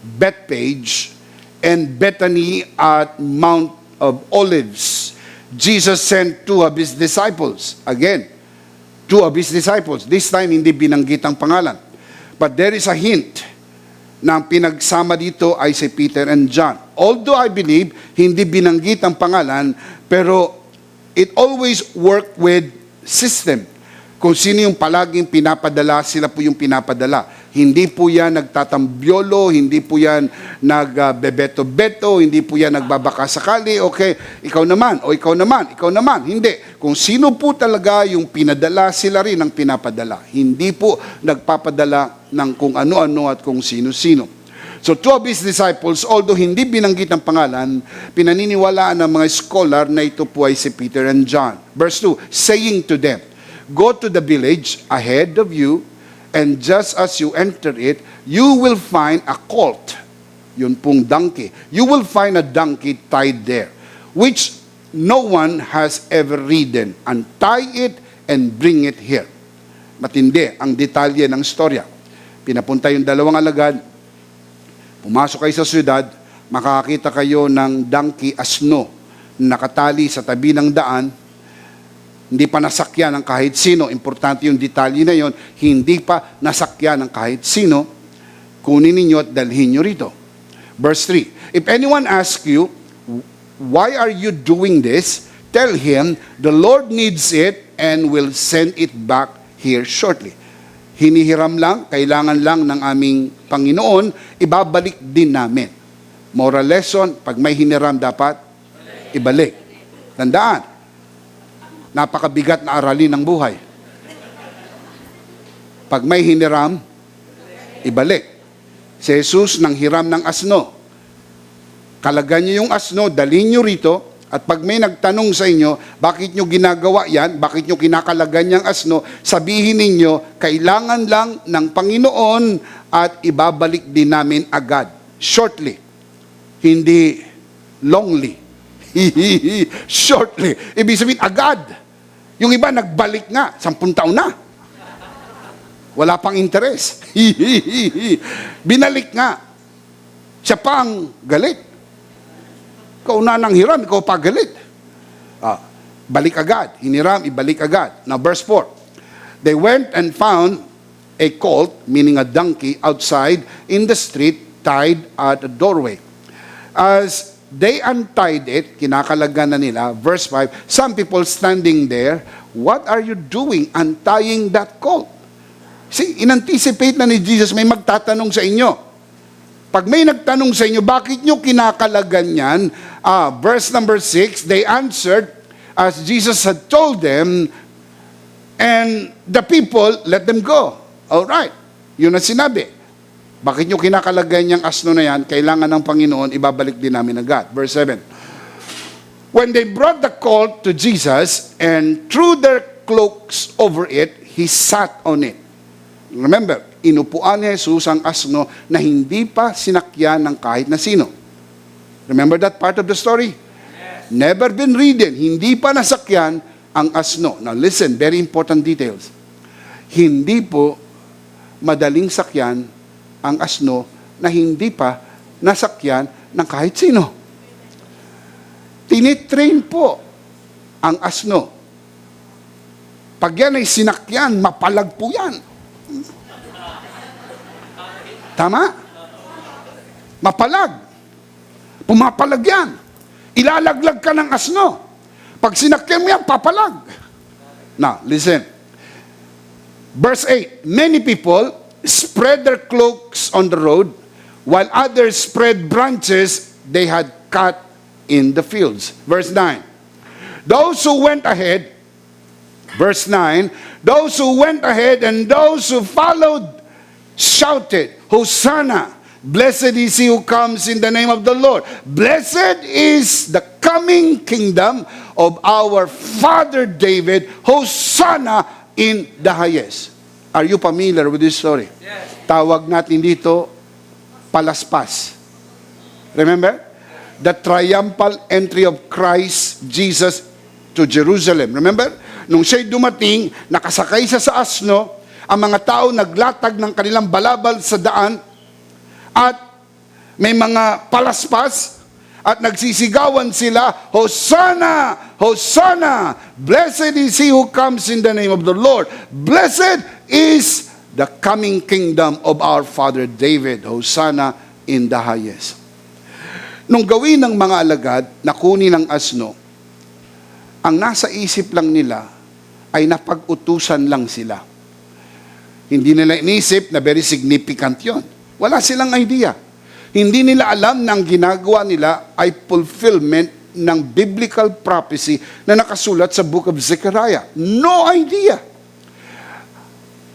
Bethpage and Bethany at Mount of Olives, Jesus sent two of His disciples. Again, two of His disciples. This time, hindi binanggit ang pangalan. But there is a hint na ang pinagsama dito ay si Peter and John. Although I believe, hindi binanggit ang pangalan, pero it always work with system. Kung sino yung palaging pinapadala, sila po yung pinapadala. Hindi po yan nagtatambyolo, hindi po yan nagbebeto-beto, hindi po yan nagbabaka sakali, okay, ikaw naman, o ikaw naman, ikaw naman. Hindi. Kung sino po talaga yung pinadala, sila rin ang pinapadala. Hindi po nagpapadala ng kung ano-ano at kung sino-sino. So two of His disciples, although hindi binanggit ang pangalan, pinaniniwalaan ng mga scholar na ito po ay si Peter and John. Verse 2, saying to them, go to the village ahead of you, and just as you enter it, you will find a colt. Yun pong donkey. You will find a donkey tied there, which no one has ever ridden. Untie it and bring it here. Matindi ang detalye ng storya. Pinapunta yung dalawang alagad, pumasok kayo sa syudad, makakakita kayo ng donkey, asno, nakatali sa tabi ng daan, hindi pa nasakyan ng kahit sino. Importante yung detalye na yon, hindi pa nasakyan ng kahit sino. Kunin ninyo at dalhin nyo rito. Verse 3, if anyone asks you, why are you doing this? Tell him, the Lord needs it and will send it back here shortly. Hinihiram lang, kailangan lang ng aming Panginoon, ibabalik din namin. Moral lesson, pag may hiniram dapat, ibalik. Tandaan, napakabigat na aralin ng buhay. Pag may hiniram, ibalik. Si Jesus nang hiram ng asno. Kalagan niyo yung asno, dalhin niyo rito, at pag may nagtanong sa inyo, bakit nyo ginagawa yan, bakit nyo kinakalagan yung asno, sabihin ninyo, kailangan lang ng Panginoon at ibabalik din namin agad. Shortly. Hindi longly. Shortly. Ibig sabihin, agad. Yung iba, nagbalik nga, 10 taon na. Wala pang interes. Binalik nga. Siya pa ang galit. Ikaw na nang hiram, ikaw pa galit. Balik agad. Hiniram, ibalik agad. Now, verse 4. They went and found a colt, meaning a donkey, outside in the street, tied at a doorway. As they untied it, kinakalagan na nila, verse 5, some people standing there, what are you doing untying that colt? See, in-anticipate na ni Jesus, may magtatanong sa inyo. Pag may nagtanong sa inyo, bakit nyo kinakalagan yan? Verse number 6, they answered, as Jesus had told them, and the people let them go. All right, yun ang sinabi. Bakit nyo kinakalagan yung asno na yan? Kailangan ng Panginoon, ibabalik din namin agad. Verse 7, when they brought the colt to Jesus and threw their cloaks over it, he sat on it. Remember, inupuan ni Jesus ang asno na hindi pa sinakyan ng kahit na sino. Remember that part of the story? Yes. Never been ridden. Hindi pa nasakyan ang asno. Now listen, very important details. Hindi po madaling sakyan ang asno na hindi pa nasakyan ng kahit sino. Tinitrain po ang asno. Pag yan ay sinakyan, mapalag po yan. Tama? Mapalag. Pumapalag yan. Ilalaglag ka ng asno. Pag sinakyan mo yan, papalag. Now, listen. Verse 8, many people spread their cloaks on the road, while others spread branches they had cut in the fields. Verse 9, those who went ahead, verse 9, those who went ahead and those who followed shouted, Hosanna! Blessed is he who comes in the name of the Lord. Blessed is the coming kingdom of our father David. Hosanna in the highest. Are you familiar with this story? Yes. Tawag natin dito, palaspas. Remember? The triumphal entry of Christ Jesus to Jerusalem. Remember? Nung siya'y dumating, nakasakay siya sa asno, ang mga tao naglatag ng kanilang balabal sa daan at may mga palaspas at nagsisigawan sila, Hosanna! Hosanna! Blessed is he who comes in the name of the Lord. Blessed is the coming kingdom of our father David. Hosanna in the highest. Nung gawin ng mga alagad na kunin ang asno, ang nasa isip lang nila ay napag-utusan lang sila. Hindi nila inisip na very significant yon. Wala silang idea. Hindi nila alam na ang ginagawa nila ay fulfillment ng biblical prophecy na nakasulat sa book of Zechariah. No idea.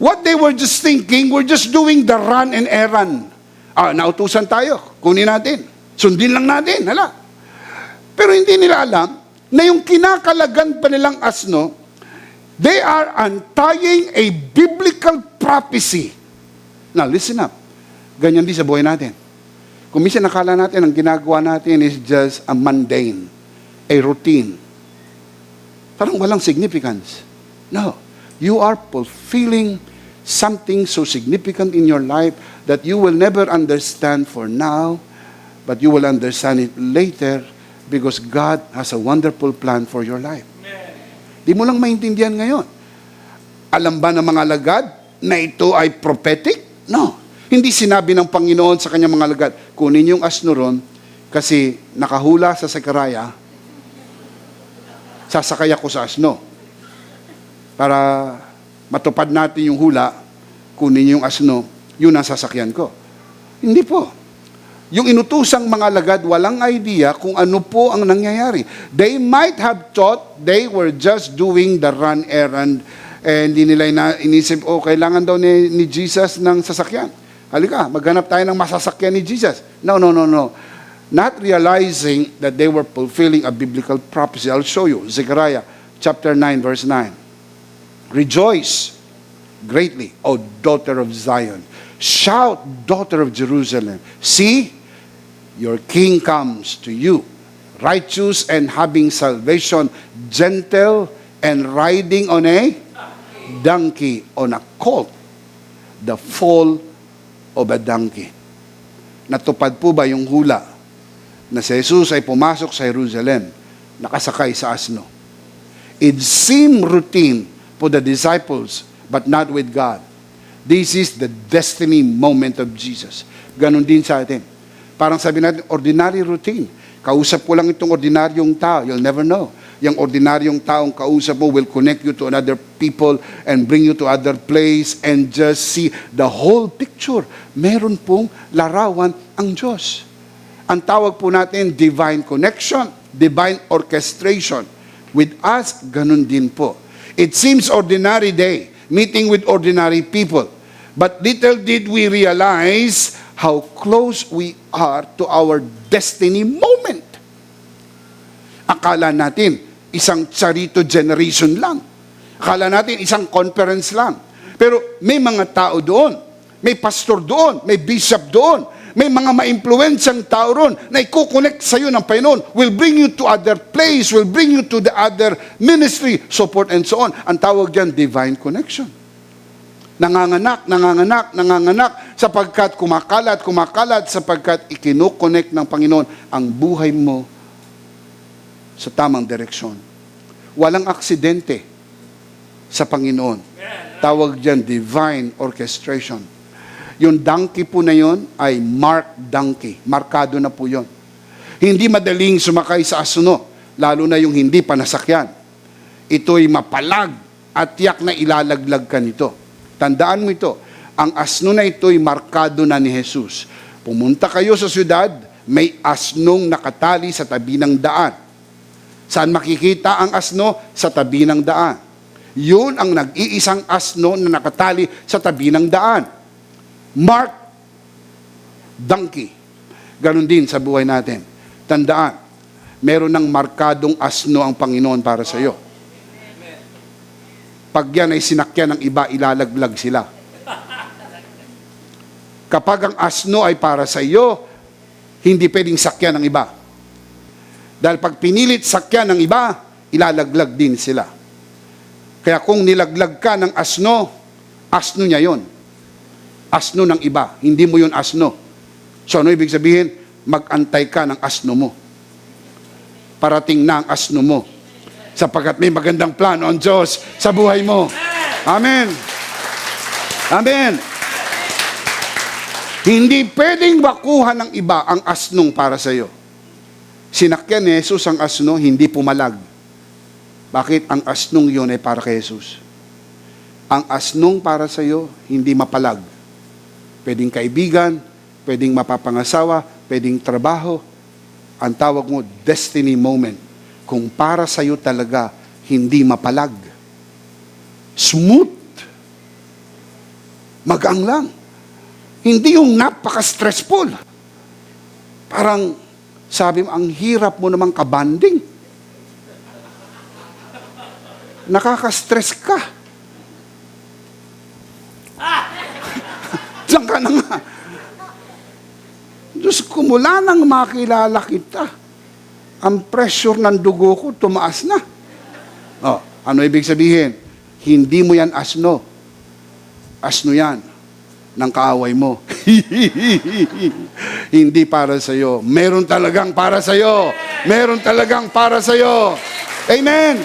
What they were just thinking, we're just doing the run and errand. Nautusan tayo, kunin natin. Sundin lang natin, hala. Pero hindi nila alam na yung kinakalagan pa nilang asno, they are untying a biblical prophecy. Now, listen up. Ganyan din sa buhay natin. Kung minsan nakala natin, ang ginagawa natin is just a mundane, a routine. Parang walang significance. No. You are fulfilling something so significant in your life that you will never understand for now, but you will understand it later because God has a wonderful plan for your life. Di mo lang maintindihan ngayon. Alam ba ng mga alagad na ito ay prophetic? No. Hindi sinabi ng Panginoon sa kanyang mga alagad, kunin yung asno ron kasi nakahula sa Sekaraya, sasakay ako sa asno. Para matupad natin yung hula, kunin yung asno, yun ang sasakyan ko. Hindi po. Yung inutosang mga alagad, walang idea kung ano po ang nangyayari. They might have thought they were just doing the run errand and hindi nila inisip, kailangan daw ni Jesus ng sasakyan. Halika, maghanap tayo ng masasakyan ni Jesus. No. Not realizing that they were fulfilling a biblical prophecy. I'll show you. Zechariah chapter 9, verse 9. Rejoice greatly, O daughter of Zion. Shout, daughter of Jerusalem. See, your king comes to you, righteous and having salvation, gentle and riding on a donkey, on a colt, the foal of a donkey. Natupad po ba yung hula na si Jesus ay pumasok sa Jerusalem, nakasakay sa asno? It seemed routine for the disciples, but not with God. This is the destiny moment of Jesus. Ganon din sa atin. Parang sabi natin, ordinary routine. Kausap ko lang itong ordinaryong tao. You'll never know. Yung ordinaryong taong kausap mo will connect you to another people and bring you to other place and just see the whole picture. Meron pong larawan ang Diyos. Ang tawag po natin, divine connection, divine orchestration. With us, ganun din po. It seems ordinary day, meeting with ordinary people. But little did we realize how close we are to our destiny moment. Akala natin, isang Charito generation lang. Akala natin, isang conference lang. Pero may mga tao doon, may pastor doon, may bishop doon, may mga ma-influensyang tao roon na i-connect sa iyo ng Panginoon, will bring you to other place, will bring you to the other ministry, so forth and so on. Ang tawag dyan, divine connection. Nanganganak, sapagkat kumakalat, sapagkat ikinokonek ng Panginoon ang buhay mo sa tamang direksyon. Walang aksidente sa Panginoon. Tawag dyan, divine orchestration. Yung donkey po na yon ay marked donkey. Markado na po yon. Hindi madaling sumakay sa asno, lalo na yung hindi pa nasakyan. Ito'y mapalag at tiyak na ilalaglag ka nito. Tandaan mo ito, ang asno na ito'y markado na ni Jesus. Pumunta kayo sa syudad, may asnong nakatali sa tabi ng daan. Saan makikita ang asno? Sa tabi ng daan. Yun ang nag-iisang asno na nakatali sa tabi ng daan. Mark donkey. Ganon din sa buhay natin. Tandaan, meron ng markadong asno ang Panginoon para sa iyo. Pag yan ay sinakyan ng iba, ilalaglag sila. Kapag ang asno ay para sa iyo, hindi pwedeng sakyan ng iba. Dahil pag pinilit sakyan ng iba, ilalaglag din sila. Kaya kung nilaglag ka ng asno, asno niya yon. Asno ng iba, hindi mo yun asno. So ano ibig sabihin? Mag-antay ka ng asno mo. Parating na ang asno mo. Sapagkat may magandang plano ang Diyos sa buhay mo. Amen. Amen. Hindi pwedeng bakuhan ng iba ang asnong para sa iyo. Sinakyan ni Jesus ang asno, hindi pumalag. Bakit? Ang asnong yun ay para kay Jesus. Ang asnong para sa iyo, hindi mapalag. Pwedeng kaibigan, pwedeng mapapangasawa, pwedeng trabaho. Ang tawag mo, destiny moment. Kung para sa iyo talaga, hindi mapalag. Smooth. Magang lang. Hindi yung napaka-stressful. Parang, sabi mo, ang hirap mo namang kabanding. Nakaka-stress ka. Diyan ka na nga. Diyos ko, mula nang makilala kita, ang pressure ng dugo ko tumaas na. Oh, ano ibig sabihin? Hindi mo yan asno. Asno yan ng kaaway mo. Hindi para sa iyo. Meron talagang para sa iyo. Meron talagang para sa iyo. Amen.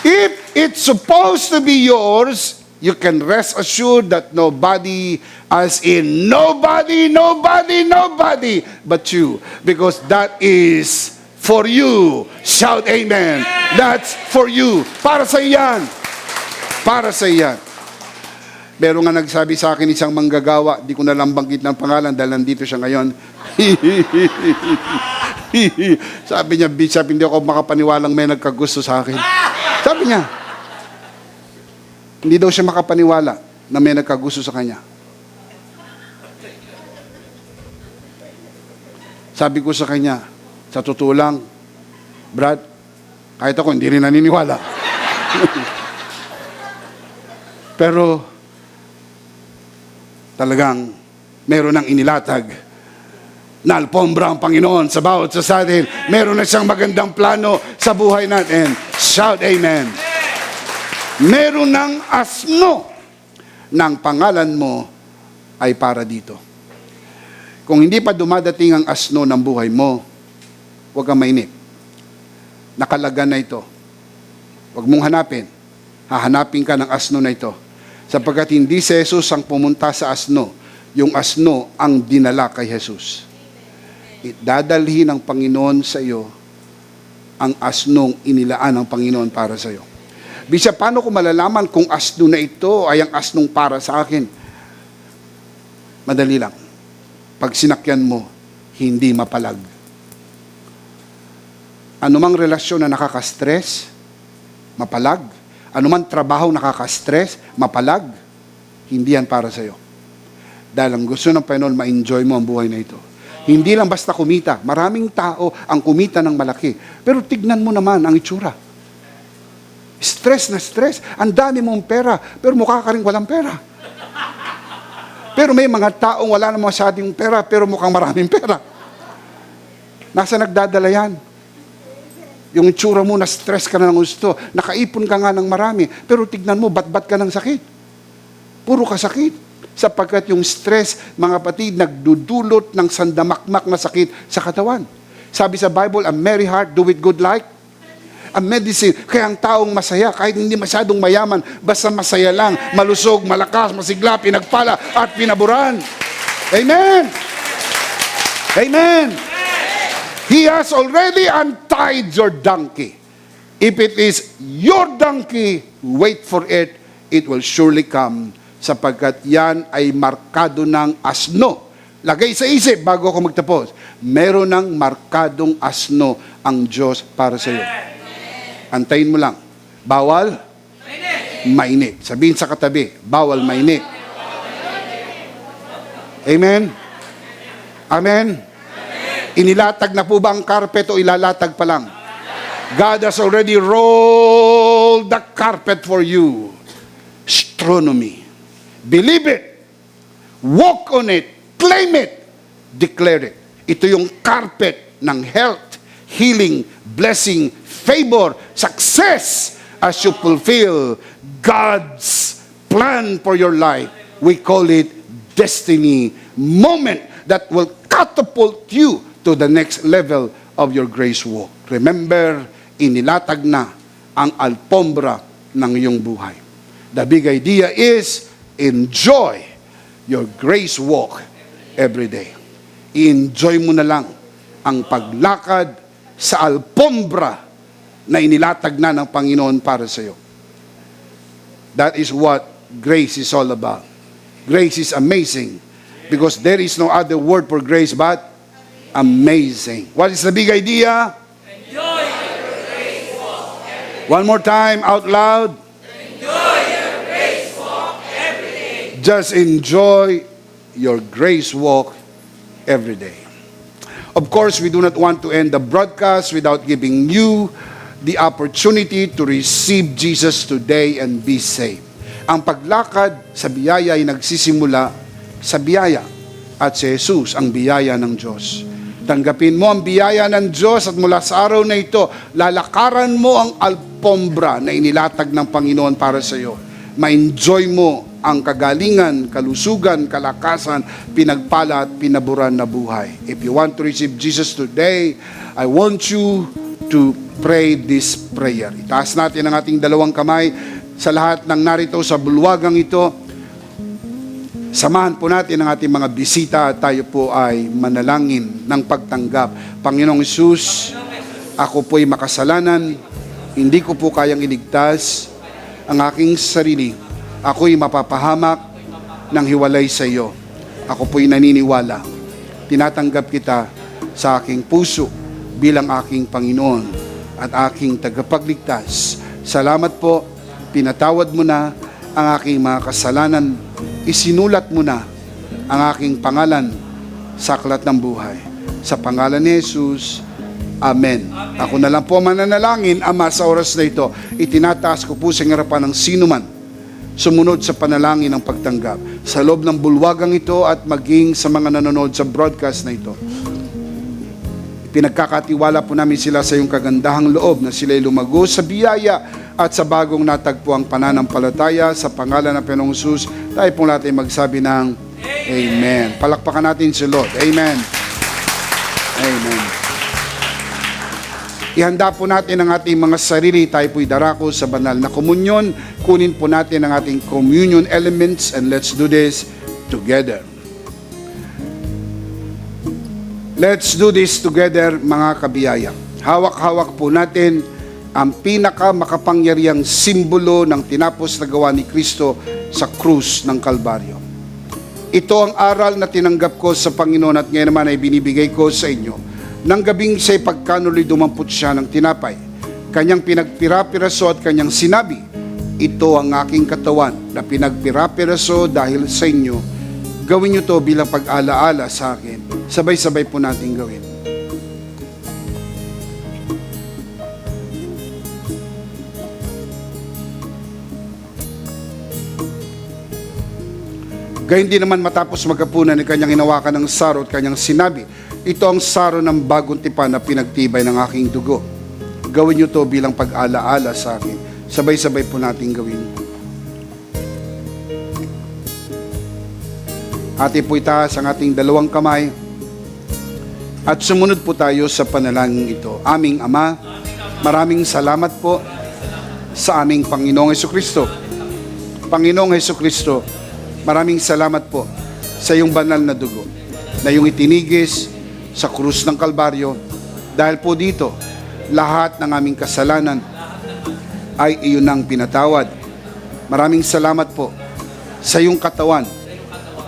If it's supposed to be yours, you can rest assured that nobody, as in nobody but you, because that is for you. Shout amen. That's for you. Para sa iyan. Para sa iyan. Meron nga nagsabi sa akin isang manggagawa, di ko na lang banggit ng pangalan dahil nandito siya ngayon. Sabi niya, Bishop, hindi ako makapaniwalang may nagkagusto sa akin. Sabi niya, hindi daw siya makapaniwala na may nagkagusto sa kanya. Sabi ko sa kanya, sa totoo lang, Brad, kahit ako hindi rin naniniwala. Pero, talagang meron ng inilatag na alpombra ang Panginoon sa bawat sa atin. Meron na siyang magandang plano sa buhay natin. Shout amen. Meron ng asno ng pangalan mo ay para dito. Kung hindi pa dumadating ang asno ng buhay mo, huwag kang mainip. Nakalaga na ito. Huwag mong hanapin. Hahanapin ka ng asno na ito. Sapagkat hindi si Jesus ang pumunta sa asno, yung asno ang dinala kay Jesus. Dadalhin ng Panginoon sa iyo ang asnong inilaan ng Panginoon para sa iyo. Bisa, paano ko malalaman kung asno na ito ay ang asnong para sa akin? Madali lang. Pag sinakyan mo, hindi mapalag. Anumang relasyon na nakaka-stress, mapalag. Anumang trabaho nakaka-stress, mapalag, hindi yan para sa iyo. Dahil ang gusto ng Panginoon, ma-enjoy mo ang buhay na ito. Hindi lang basta kumita. Maraming tao ang kumita ng malaki. Pero tignan mo naman ang itsura. Stress na stress. Ang dami mong pera, pero mukha ka rin walang pera. Pero may mga taong wala namang masyadong pera, pero mukhang maraming pera. Nasa nagdadala yan? Yung itsura mo, na-stress ka na ng gusto. Nakaipon ka nga ng marami. Pero tignan mo, bat-bat ka ng sakit. Puro ka sakit. Sapagkat yung stress, mga kapatid, nagdudulot ng sandamakmak na sakit sa katawan. Sabi sa Bible, a merry heart doeth good like a medicine. Kaya ang taong masaya, kahit hindi masyadong mayaman, basta masaya lang, malusog, malakas, masigla, pinagpala, at pinaburan. Amen! Amen! He has already untied your donkey. If it is your donkey, wait for it. It will surely come. Sapagkat yan ay markado ng asno. Lagay sa isip bago ako magtapos. Meron ng markadong asno ang Diyos para sa iyo. Antayin mo lang. Bawal? Mainit. Sabihin sa katabi, bawal mainit. Amen? Amen? Inilatag na po ba ang carpet o ilalatag pa lang? God has already rolled the carpet for you. Astronomy. Believe it. Walk on it. Claim it. Declare it. Ito yung carpet ng health, healing, blessing, favor, success as you fulfill God's plan for your life. We call it destiny moment that will catapult you to the next level of your grace walk. Remember, inilatag na ang alpombra ng iyong buhay. The big idea is, enjoy your grace walk every day. I-enjoy mo na lang ang paglakad sa alpombra na inilatag na ng Panginoon para sa iyo. That is what grace is all about. Grace is amazing because there is no other word for grace but amazing. What is the big idea? Enjoy your grace walk every day. One more time, out loud. Enjoy your grace walk every day. Just enjoy your grace walk every day. Of course, we do not want to end the broadcast without giving you the opportunity to receive Jesus today and be saved. Ang paglakad sa biyaya ay nagsisimula sa biyaya at si Jesus ang biyaya ng Diyos. Tanggapin mo ang biyaya ng Diyos at mula sa araw na ito, lalakaran mo ang alpombra na inilatag ng Panginoon para sa iyo. Ma-enjoy mo ang kagalingan, kalusugan, kalakasan, pinagpala at pinaburan na buhay. If you want to receive Jesus today, I want you to pray this prayer. Itaas natin ang ating dalawang kamay sa lahat ng narito sa bulwagang ito. Samahan po natin ang ating mga bisita at tayo po ay manalangin ng pagtanggap. Panginoong Hesus, ako po'y makasalanan, hindi ko po kayang iligtas ang aking sarili. Ako'y mapapahamak ng hiwalay sa iyo. Ako po'y naniniwala. Tinatanggap kita sa aking puso bilang aking Panginoon at aking tagapagligtas. Salamat po, pinatawad mo na ang aking mga kasalanan. Isinulat mo na ang aking pangalan sa aklat ng buhay. Sa pangalan ni Jesus, Amen. Ako na lang po mananalangin, Ama, sa oras na ito. Itinataas ko po sa harapan ng sino man sumunod sa panalangin ng pagtanggap. Sa loob ng bulwagang ito at maging sa mga nanonood sa broadcast na ito. Pinagkakatiwala po namin sila sa iyong kagandahang loob na sila'y lumago sa biyaya at sa bagong natagpuang pananampalataya sa pangalan ng Panginoong Hesus. Tayo pong natin magsabi ng Amen. Palakpakan natin si Lord. Amen. Amen. Ihanda po natin ang ating mga sarili. Tayo po'y darako sa banal na komunyon. Kunin po natin ang ating communion elements and let's do this together. Let's do this together, mga kabiyaya. Hawak-hawak po natin ang pinakamakapangyarihang simbolo ng tinapos na gawa ni Kristo sa krus ng Kalbaryo. Ito ang aral na tinanggap ko sa Panginoon at ngayon naman ay binibigay ko sa inyo. Nang gabing siya'y pagkanuloy dumampot siya ng tinapay, kanyang pinagpira-piraso at kanyang sinabi, ito ang aking katawan na pinagpira-piraso dahil sa inyo. Gawin niyo to bilang pag-alaala sa akin. Sabay-sabay po natin gawin. Gayun din naman matapos magkapunan ni kanyang hinawakan ng saro at kanyang sinabi, ito ang saro ng bagong tipan na pinagtibay ng aking dugo. Gawin niyo to bilang pag-alaala sa akin. Sabay-sabay po natin gawin. Ate po itaas ang ating dalawang kamay at sumunod po tayo sa panalangin ito. Aming Ama, maraming salamat po sa aming Panginoong Hesukristo. Panginoong Hesukristo, maraming salamat po sa iyong banal na dugo na iyong itinigis sa krus ng Kalbaryo. Dahil po dito, lahat ng aming kasalanan ay iyon ang pinatawad. Maraming salamat po sa iyong katawan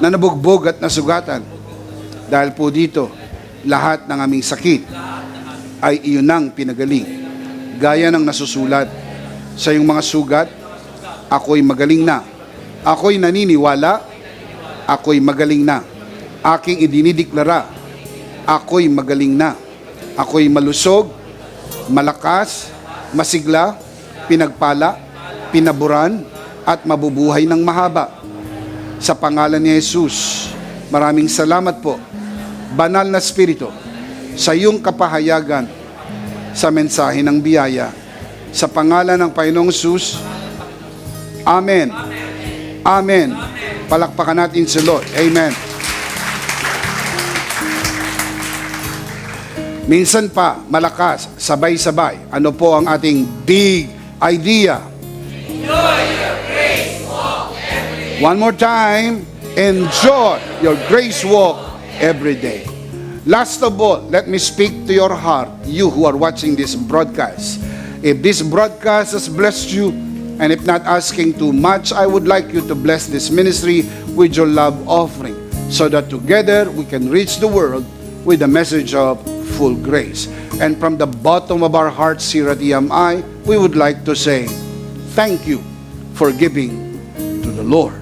na nabugbog at nasugatan. Dahil po dito, lahat ng aming sakit ay iyon ang pinagaling. Gaya ng nasusulat sa iyong mga sugat, ako'y magaling na. Ako'y naniniwala, ako'y magaling na. Aking idinideklara, ako'y magaling na. Ako'y malusog, malakas, masigla, pinagpala, pinaburan, at mabubuhay ng mahaba. Sa pangalan ni Jesus, maraming salamat po, Banal na Espiritu, sa iyong kapahayagan sa mensahe ng biyaya. Sa pangalan ng Panginoong Jesus, Amen. Amen. Palakpakan natin si Lord. Amen. Minsan pa, malakas, sabay-sabay. Ano po ang ating big idea? Enjoy your grace walk every day. One more time. Enjoy your grace walk every day. Last of all, let me speak to your heart, you who are watching this broadcast. If this broadcast has blessed you, and if not asking too much, I would like you to bless this ministry with your love offering, so that together we can reach the world with the message of full grace. And from the bottom of our hearts here at EMI, we would like to say, thank you for giving to the Lord.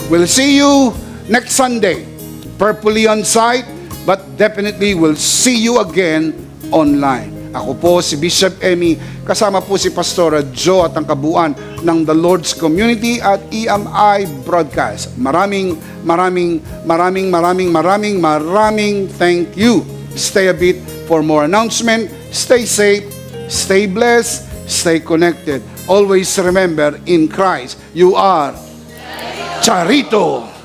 We'll see you next Sunday, purposely on site, but definitely we'll see you again online. Ako po si Bishop Emmy, kasama po si Pastora Joe at ang kabuuan ng The Lord's Community at EMI Broadcast. Maraming thank you. stay a bit for more announcement. Stay safe, stay blessed, stay connected. Always remember, in Christ, you are Charito.